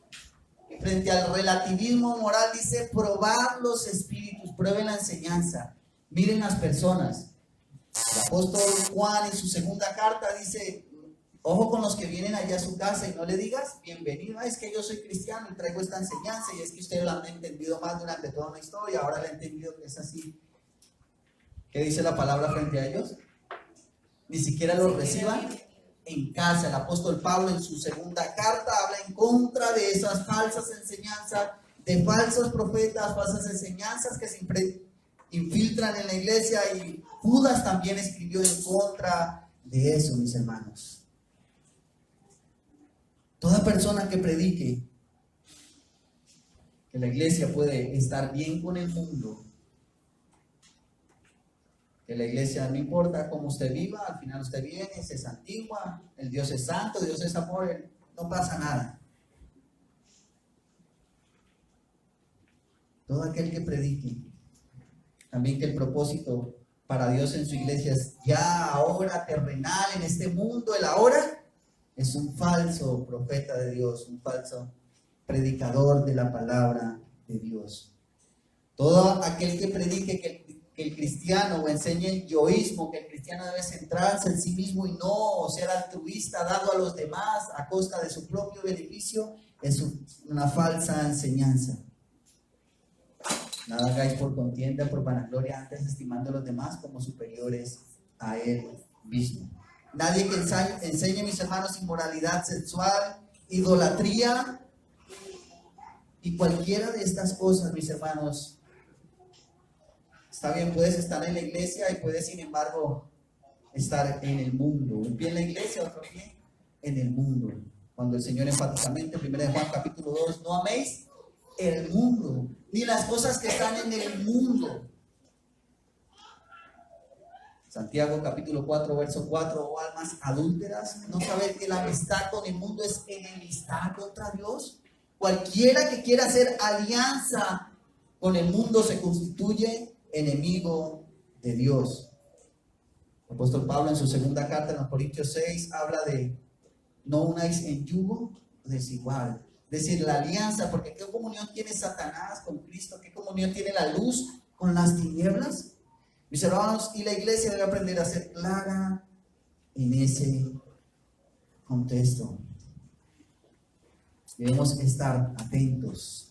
frente al relativismo moral, dice: probad los espíritus, prueben la enseñanza, miren las personas. El apóstol Juan en su segunda carta dice: ojo con los que vienen allá a su casa y no le digas bienvenido, es que yo soy cristiano y traigo esta enseñanza, y es que ustedes lo han entendido más durante toda una historia, ahora le han entendido que es así. ¿Qué dice la palabra frente a ellos? Ni siquiera los reciban en casa. El apóstol Pablo en su segunda carta habla en contra de esas falsas enseñanzas, de falsos profetas, falsas enseñanzas que se infiltran en la iglesia, y Judas también escribió en contra de eso, mis hermanos. Toda persona que predique que la iglesia puede estar bien con el mundo, que la iglesia no importa cómo usted viva, al final usted viene, se santigua, el Dios es santo, Dios es amor, no pasa nada. Todo aquel que predique también que el propósito para Dios en su iglesia es ya ahora terrenal en este mundo, el ahora, es un falso profeta de Dios, un falso predicador de la palabra de Dios. Todo aquel que predique que el cristiano, o enseñe el yoísmo, que el cristiano debe centrarse en sí mismo y no ser altruista, dando a los demás a costa de su propio beneficio, es una falsa enseñanza. Nada hagáis por contienda, por vanagloria, antes estimando a los demás como superiores a él mismo. Nadie que enseñe, mis hermanos, inmoralidad sexual, idolatría y cualquiera de estas cosas, mis hermanos, Está bien, puedes estar en la iglesia y puedes, sin embargo, estar en el mundo. Un pie en la iglesia, otro pie en el mundo. Cuando el Señor enfáticamente, 1 de Juan capítulo 2, no améis el mundo, ni las cosas que están en el mundo. Santiago capítulo 4, verso 4, oh almas adúlteras, ¿no sabéis que la amistad con el mundo es enemistad contra Dios? Cualquiera que quiera hacer alianza con el mundo se constituye enemigo de Dios. El apóstol Pablo en su segunda carta en los Corintios 6 habla de no unáis en yugo desigual. Es decir, la alianza, porque ¿qué comunión tiene Satanás con Cristo? ¿Qué comunión tiene la luz con las tinieblas? Mis hermanos, y la iglesia debe aprender a ser clara en ese contexto. Debemos estar atentos.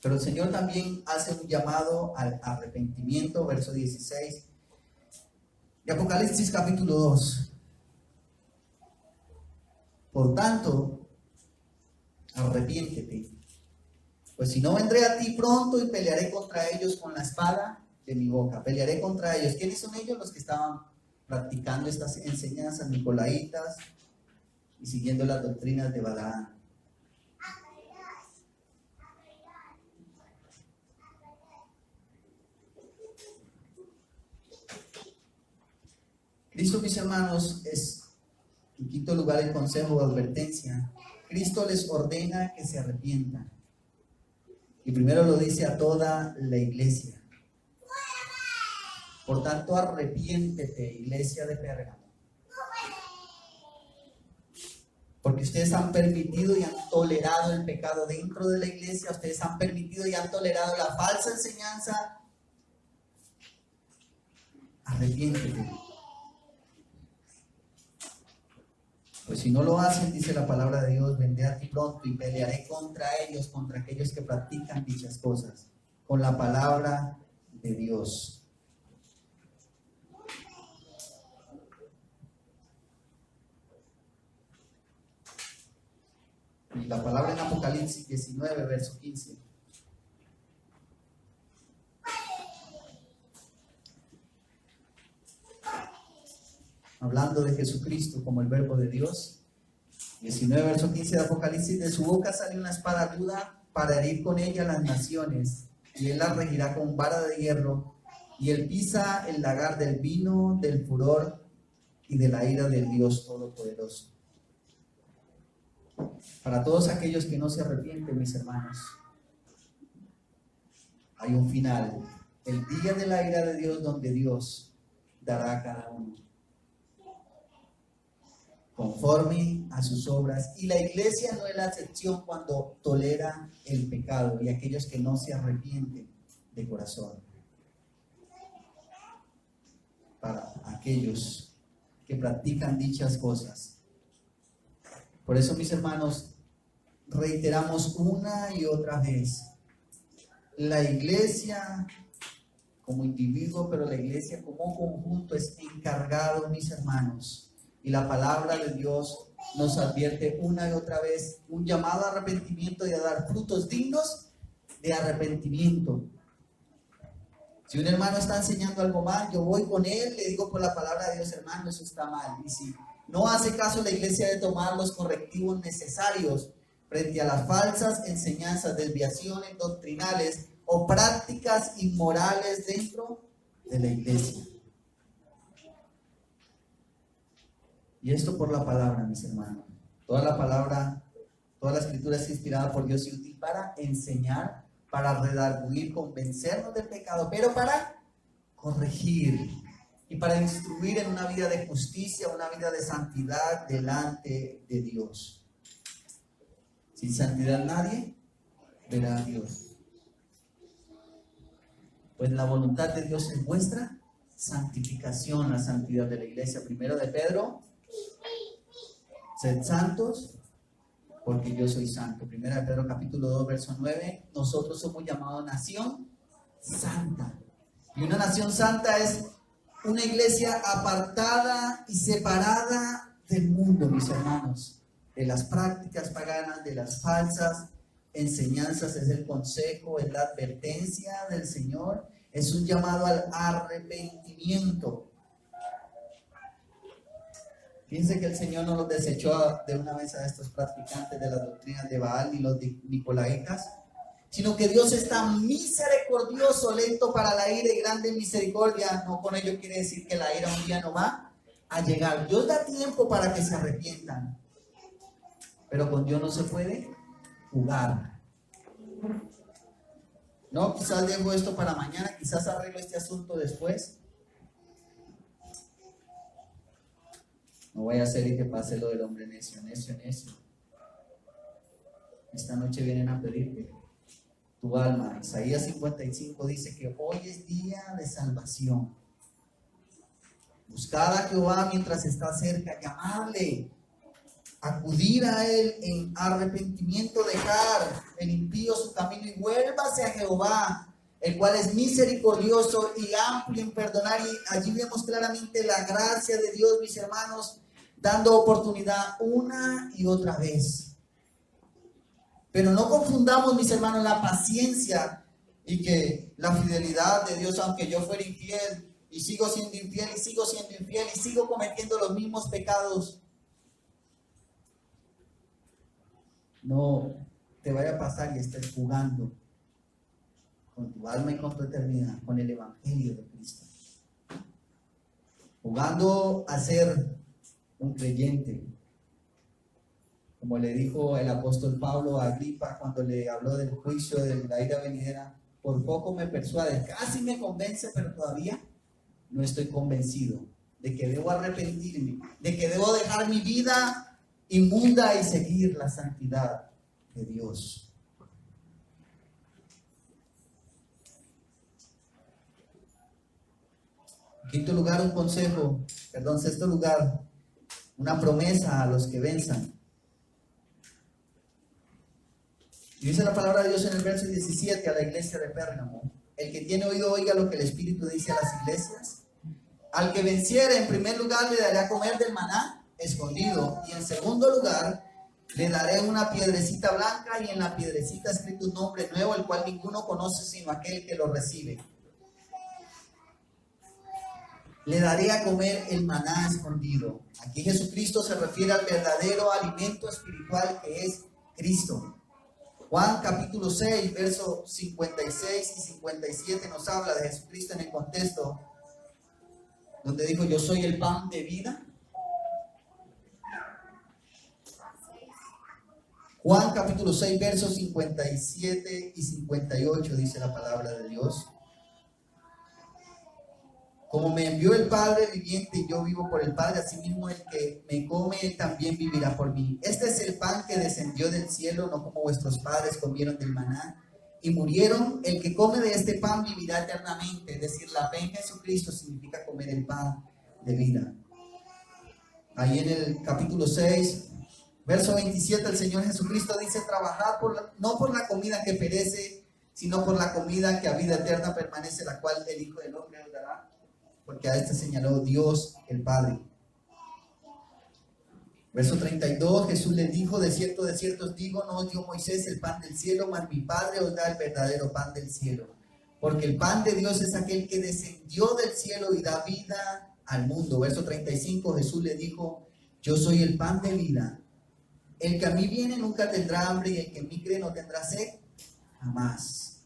Pero el Señor también hace un llamado al arrepentimiento, verso 16 de Apocalipsis capítulo 2. Por tanto, arrepiéntete, pues si no vendré a ti pronto y pelearé contra ellos con la espada de mi boca. Pelearé contra ellos. ¿Quiénes son ellos? Los que estaban practicando estas enseñanzas nicolaitas y siguiendo las doctrinas de Balaam. Cristo, mis hermanos, es en quinto lugar el consejo o advertencia. Cristo les ordena que se arrepientan. Y primero lo dice a toda la iglesia. Por tanto, arrepiéntete, iglesia de Pérgamo. Porque ustedes han permitido y han tolerado el pecado dentro de la iglesia. Ustedes han permitido y han tolerado la falsa enseñanza. Arrepiéntete. Pues si no lo hacen, dice la palabra de Dios, vendré a ti pronto y pelearé contra ellos, contra aquellos que practican dichas cosas, con la palabra de Dios. Y la palabra en Apocalipsis 19, verso 15. Hablando de Jesucristo como el verbo de Dios. 19, verso 15 de Apocalipsis. De su boca sale una espada aguda para herir con ella las naciones, y él las regirá con vara de hierro, y él pisa el lagar del vino, del furor y de la ira del Dios Todopoderoso. Para todos aquellos que no se arrepienten, mis hermanos, hay un final. El día de la ira de Dios, donde Dios dará a cada uno conforme a sus obras. Y la iglesia no es la excepción cuando tolera el pecado y aquellos que no se arrepienten de corazón. Para aquellos que practican dichas cosas. Por eso, mis hermanos, reiteramos una y otra vez, la iglesia como individuo, pero la iglesia como conjunto es encargado, mis hermanos. Y la palabra de Dios nos advierte una y otra vez un llamado a arrepentimiento y a dar frutos dignos de arrepentimiento. Si un hermano está enseñando algo mal, yo voy con él, le digo por la palabra de Dios, hermano, eso está mal. Y si no hace caso la iglesia de tomar los correctivos necesarios frente a las falsas enseñanzas, desviaciones doctrinales o prácticas inmorales dentro de la iglesia. Y esto por la palabra, mis hermanos. Toda la palabra, toda la escritura es inspirada por Dios y útil para enseñar, para redarguir, convencernos del pecado, pero para corregir y para instruir en una vida de justicia, una vida de santidad delante de Dios. Sin santidad nadie verá a Dios. Pues la voluntad de Dios es vuestra santificación, la santidad de la iglesia. Primero de Pedro, sed santos, porque yo soy santo. Primera de Pedro capítulo 2, verso 9. Nosotros somos llamados nación santa. Y una nación santa es una iglesia apartada y separada del mundo, mis hermanos. De las prácticas paganas, de las falsas enseñanzas. Es el consejo, es la advertencia del Señor. Es un llamado al arrepentimiento. Fíjense que el Señor no los desechó de una vez a estos practicantes de las doctrinas de Baal y los nicolaitas, sino que Dios está misericordioso, lento para la ira y grande en misericordia. No con ello quiere decir que la ira un día no va a llegar. Dios da tiempo para que se arrepientan, pero con Dios no se puede jugar. No, quizás dejo esto para mañana, quizás arreglo este asunto después. No voy a hacer y que pase lo del hombre necio, necio, necio. Esta noche vienen a pedirte tu alma. Isaías 55 dice que hoy es día de salvación. Buscad a Jehová mientras está cerca, llamarle, acudir a él en arrepentimiento, dejar el impío su camino y vuélvase a Jehová, el cual es misericordioso y amplio en perdonar. Y allí vemos claramente la gracia de Dios, mis hermanos, dando oportunidad una y otra vez. Pero no confundamos, mis hermanos, la paciencia y que la fidelidad de Dios, aunque yo fuera infiel y sigo siendo infiel y sigo siendo infiel y sigo cometiendo los mismos pecados, no te vaya a pasar y estés jugando con tu alma y con tu eternidad, con el Evangelio de Cristo, jugando a ser un creyente, como le dijo el apóstol Pablo a Agripa cuando le habló del juicio de la ira venidera. Por poco me persuade, casi me convence, pero todavía no estoy convencido de que debo arrepentirme, de que debo dejar mi vida inmunda y seguir la santidad de Dios. Sexto lugar, una promesa a los que venzan. Y dice la palabra de Dios en el verso 17 a la iglesia de Pérgamo: el que tiene oído oiga lo que el Espíritu dice a las iglesias. Al que venciere, en primer lugar, le daré a comer del maná escondido, y en segundo lugar, le daré una piedrecita blanca, y en la piedrecita escrito un nombre nuevo, el cual ninguno conoce sino aquel que lo recibe. Le daré a comer el maná escondido. Aquí Jesucristo se refiere al verdadero alimento espiritual que es Cristo. Juan capítulo 6, versos 56 y 57 nos habla de Jesucristo en el contexto donde dijo: yo soy el pan de vida. Juan capítulo 6, versos 57 y 58 dice la palabra de Dios: como me envió el Padre viviente y yo vivo por el Padre, asimismo el que me come, él también vivirá por mí. Este es el pan que descendió del cielo, no como vuestros padres comieron del maná y murieron. El que come de este pan vivirá eternamente. Es decir, la fe en Jesucristo significa comer el pan de vida. Ahí en el capítulo 6, verso 27, el Señor Jesucristo dice: trabajad no por la comida que perece, sino por la comida que a vida eterna permanece, la cual el Hijo del Hombre os dará, porque a este señaló Dios el Padre. Verso 32, Jesús les dijo: de cierto os digo, no os dio Moisés el pan del cielo, mas mi Padre os da el verdadero pan del cielo. Porque el pan de Dios es aquel que descendió del cielo y da vida al mundo. Verso 35, Jesús les dijo: yo soy el pan de vida. El que a mí viene nunca tendrá hambre, y el que en mí cree no tendrá sed jamás.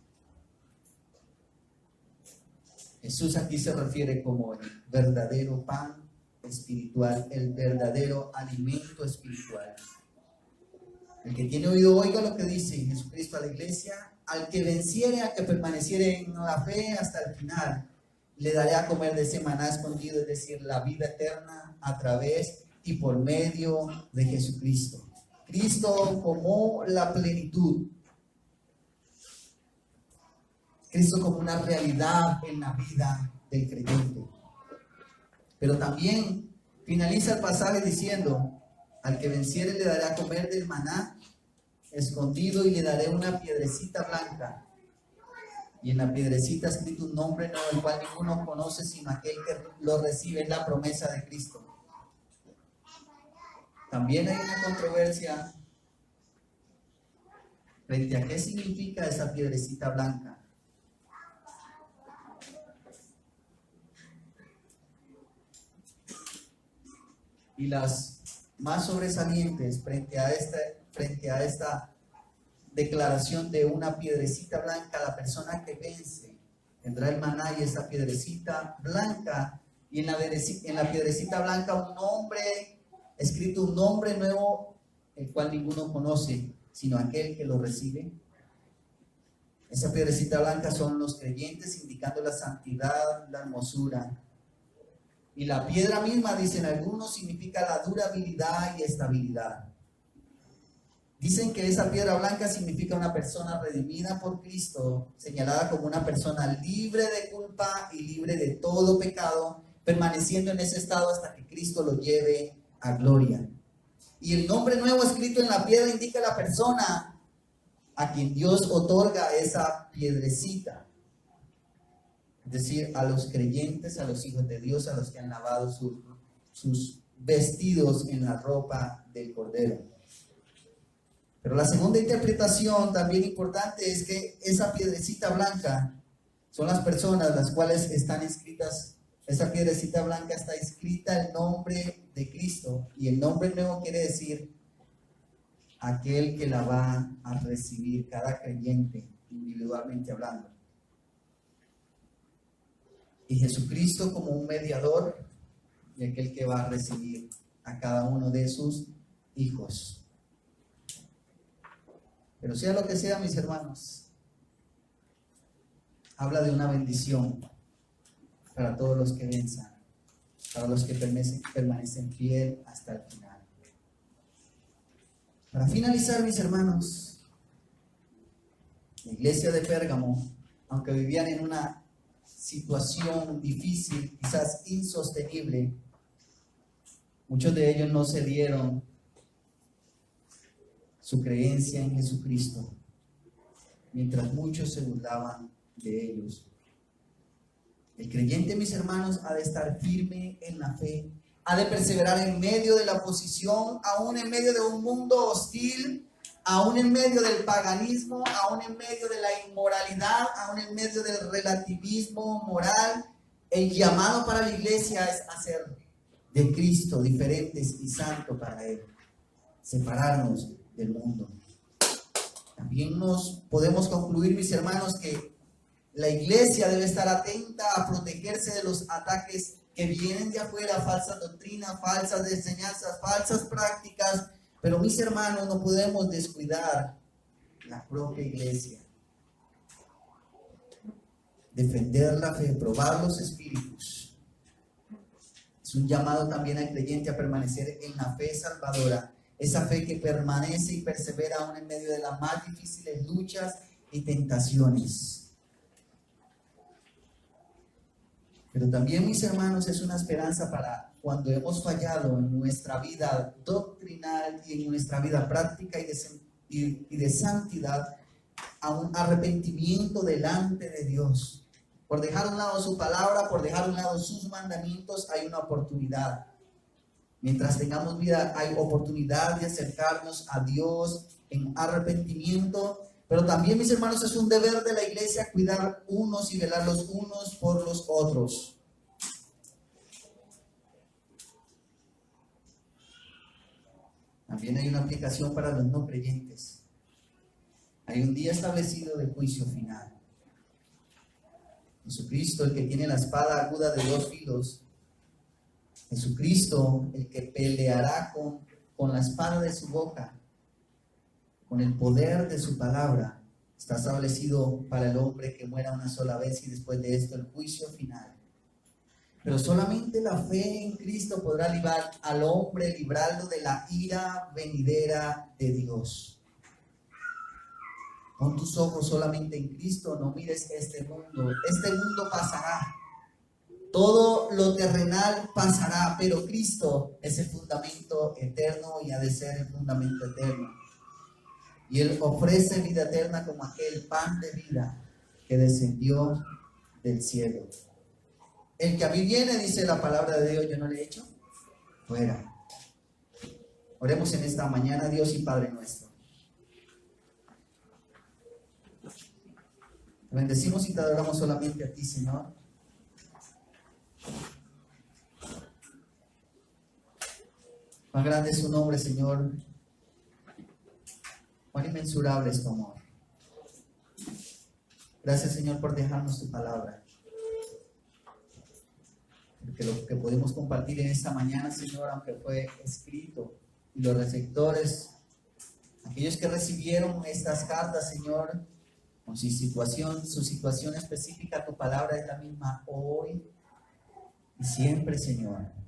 Jesús aquí se refiere como el verdadero pan espiritual, el verdadero alimento espiritual. El que tiene oído oiga lo que dice Jesucristo a la iglesia: al que venciere, al que permaneciere en la fe hasta el final, le daré a comer de ese maná escondido, es decir, la vida eterna a través y por medio de Jesucristo. Cristo como la plenitud. Cristo como una realidad en la vida del creyente. Pero también finaliza el pasaje diciendo: al que venciere le daré a comer del maná escondido y le daré una piedrecita blanca. Y en la piedrecita escrito un nombre nuevo, el cual ninguno conoce sino aquel que lo recibe. Es la promesa de Cristo. También hay una controversia frente a qué significa esa piedrecita blanca. y las más sobresalientes frente a esta declaración de una piedrecita blanca. La persona que vence tendrá el maná y esa piedrecita blanca, y en la piedrecita blanca un nombre, escrito un nombre nuevo, el cual ninguno conoce, sino aquel que lo recibe. Esa piedrecita blanca son los creyentes, indicando la santidad, la hermosura. Y la piedra misma, dicen algunos, significa la durabilidad y estabilidad. Dicen que esa piedra blanca significa una persona redimida por Cristo, señalada como una persona libre de culpa y libre de todo pecado, permaneciendo en ese estado hasta que Cristo lo lleve a gloria. Y el nombre nuevo escrito en la piedra indica a la persona a quien Dios otorga esa piedrecita. Es decir, a los creyentes, a los hijos de Dios, a los que han lavado sus vestidos en la ropa del Cordero. Pero la segunda interpretación también importante es que esa piedrecita blanca son las personas las cuales están escritas. Esa piedrecita blanca está escrita el nombre de Cristo, y el nombre nuevo quiere decir aquel que la va a recibir, cada creyente individualmente hablando. Y Jesucristo como un mediador y aquel que va a recibir a cada uno de sus hijos. Pero sea lo que sea, mis hermanos, habla de una bendición para todos los que venzan, para los que permanecen fiel hasta el final. Para finalizar, mis hermanos, la iglesia de Pérgamo, aunque vivían en una situación difícil, quizás insostenible, muchos de ellos no cedieron su creencia en Jesucristo, mientras muchos se burlaban de ellos. El creyente, mis hermanos, ha de estar firme en la fe, ha de perseverar en medio de la oposición, aún en medio de un mundo hostil, aún en medio del paganismo, aún en medio de la inmoralidad, aún en medio del relativismo moral. El llamado para la iglesia es hacer de Cristo diferentes y santos para Él, separarnos del mundo. También nos podemos concluir, mis hermanos, que la iglesia debe estar atenta a protegerse de los ataques que vienen de afuera, falsas doctrinas, falsas enseñanzas, falsas prácticas. Pero mis hermanos, no podemos descuidar la propia iglesia. Defender la fe, probar los espíritus. Es un llamado también al creyente a permanecer en la fe salvadora. Esa fe que permanece y persevera aún en medio de las más difíciles luchas y tentaciones. Pero también, mis hermanos, es una esperanza para cuando hemos fallado en nuestra vida doctrinal y en nuestra vida práctica y de santidad, a un arrepentimiento delante de Dios. Por dejar a un lado su palabra, por dejar a un lado sus mandamientos, hay una oportunidad. Mientras tengamos vida, hay oportunidad de acercarnos a Dios en arrepentimiento. Pero también, mis hermanos, es un deber de la iglesia cuidar unos y velar los unos por los otros. También hay una aplicación para los no creyentes. Hay un día establecido de juicio final. Jesucristo, el que tiene la espada aguda de 2 filos. Jesucristo, el que peleará con la espada de su boca, con el poder de su palabra, está establecido para el hombre que muera una sola vez y después de esto el juicio final. Pero solamente la fe en Cristo podrá librar al hombre, librarlo de la ira venidera de Dios. Pon tus ojos solamente en Cristo, no mires este mundo. Este mundo pasará. Todo lo terrenal pasará, pero Cristo es el fundamento eterno y ha de ser el fundamento eterno. Y Él ofrece vida eterna como aquel pan de vida que descendió del cielo. El que a mí viene, dice la palabra de Dios, yo no le he hecho fuera. Oremos en esta mañana, Dios y Padre nuestro. Te bendecimos y te adoramos solamente a ti, Señor. Cuán grande es su nombre, Señor. Cuán inmensurable es tu amor. Gracias, Señor, por dejarnos tu palabra. Porque lo que podemos compartir en esta mañana, Señor, aunque fue escrito, y los receptores, aquellos que recibieron estas cartas, Señor, con su situación específica, tu palabra es la misma hoy y siempre, Señor.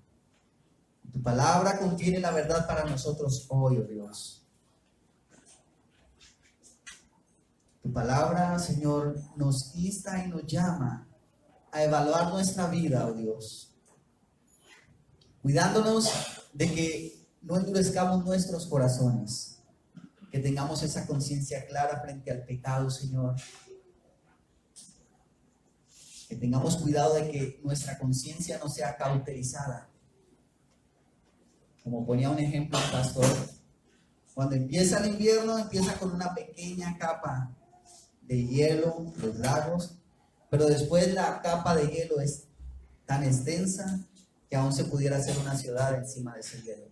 Tu palabra contiene la verdad para nosotros hoy, oh Dios. Tu palabra, Señor, nos insta y nos llama a evaluar nuestra vida, oh Dios, cuidándonos de que no endurezcamos nuestros corazones, que tengamos esa conciencia clara frente al pecado, Señor, que tengamos cuidado de que nuestra conciencia no sea cauterizada. Como ponía un ejemplo el pastor, cuando empieza el invierno, empieza con una pequeña capa de hielo, los lagos, pero después la capa de hielo es tan extensa que aún se pudiera hacer una ciudad encima de ese hielo.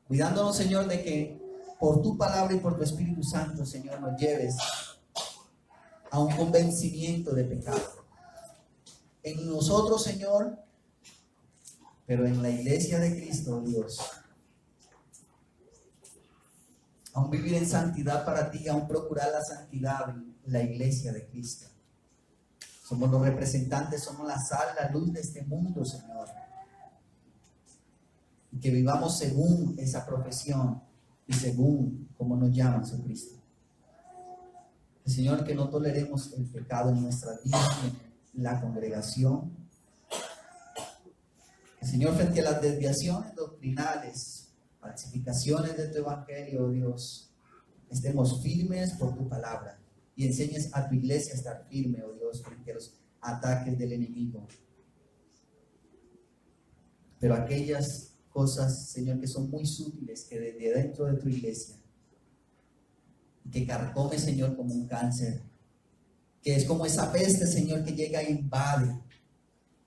Cuidándonos, Señor, de que por tu palabra y por tu Espíritu Santo, Señor, nos lleves a un convencimiento de pecado. En nosotros, Señor, pero en la iglesia de Cristo, Dios, aún vivir en santidad para ti, aún procurar la santidad en la iglesia de Cristo. Somos los representantes, somos la sal, la luz de este mundo, Señor. Y que vivamos según esa profesión y según como nos llama Jesucristo. Señor, que no toleremos el pecado en nuestra vida, en la congregación. Señor, frente a las desviaciones doctrinales, falsificaciones de tu evangelio, oh Dios, estemos firmes por tu palabra y enseñes a tu iglesia a estar firme, oh Dios, frente a los ataques del enemigo. Pero aquellas cosas, Señor, que son muy sutiles, que desde dentro de tu iglesia, que carcome, Señor, como un cáncer, que es como esa peste, Señor, que llega e invade,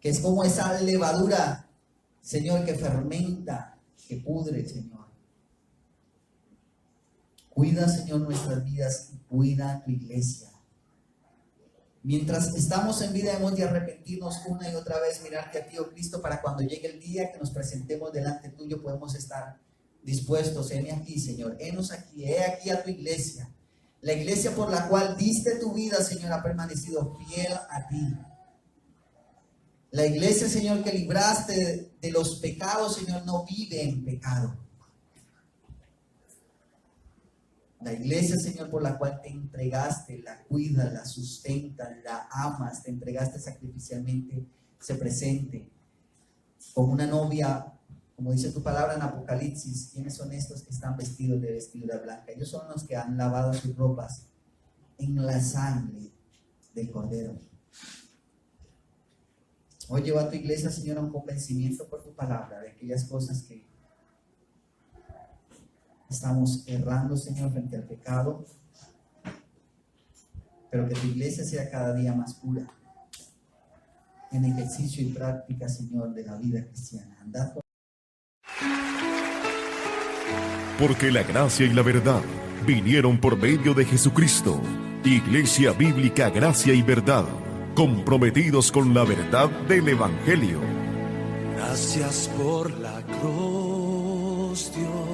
que es como esa levadura, Señor, que fermenta, que pudre, Señor. Cuida, Señor, nuestras vidas y cuida tu iglesia. Mientras estamos en vida hemos de arrepentirnos una y otra vez, mirarte a ti, oh Cristo, para cuando llegue el día que nos presentemos delante tuyo podemos estar dispuestos. Heme aquí, Señor, henos aquí, he aquí a tu iglesia. La iglesia por la cual diste tu vida, Señor, ha permanecido fiel a ti. La iglesia, Señor, que libraste de los pecados, Señor, no vive en pecado. La iglesia, Señor, por la cual te entregaste, la cuidas, la sustentas, la amas, te entregaste sacrificialmente, se presente como una novia, como dice tu palabra en Apocalipsis. ¿Quiénes son estos que están vestidos de vestidura blanca? Ellos son los que han lavado sus ropas en la sangre del Cordero. Hoy lleva a tu iglesia, Señor, a un convencimiento por tu palabra de aquellas cosas que estamos errando, Señor, frente al pecado, pero que tu iglesia sea cada día más pura en ejercicio y práctica, Señor, de la vida cristiana. Andad por... Porque la gracia y la verdad vinieron por medio de Jesucristo. Iglesia Bíblica Gracia y Verdad, comprometidos con la verdad del Evangelio. Gracias por la cruz, Dios.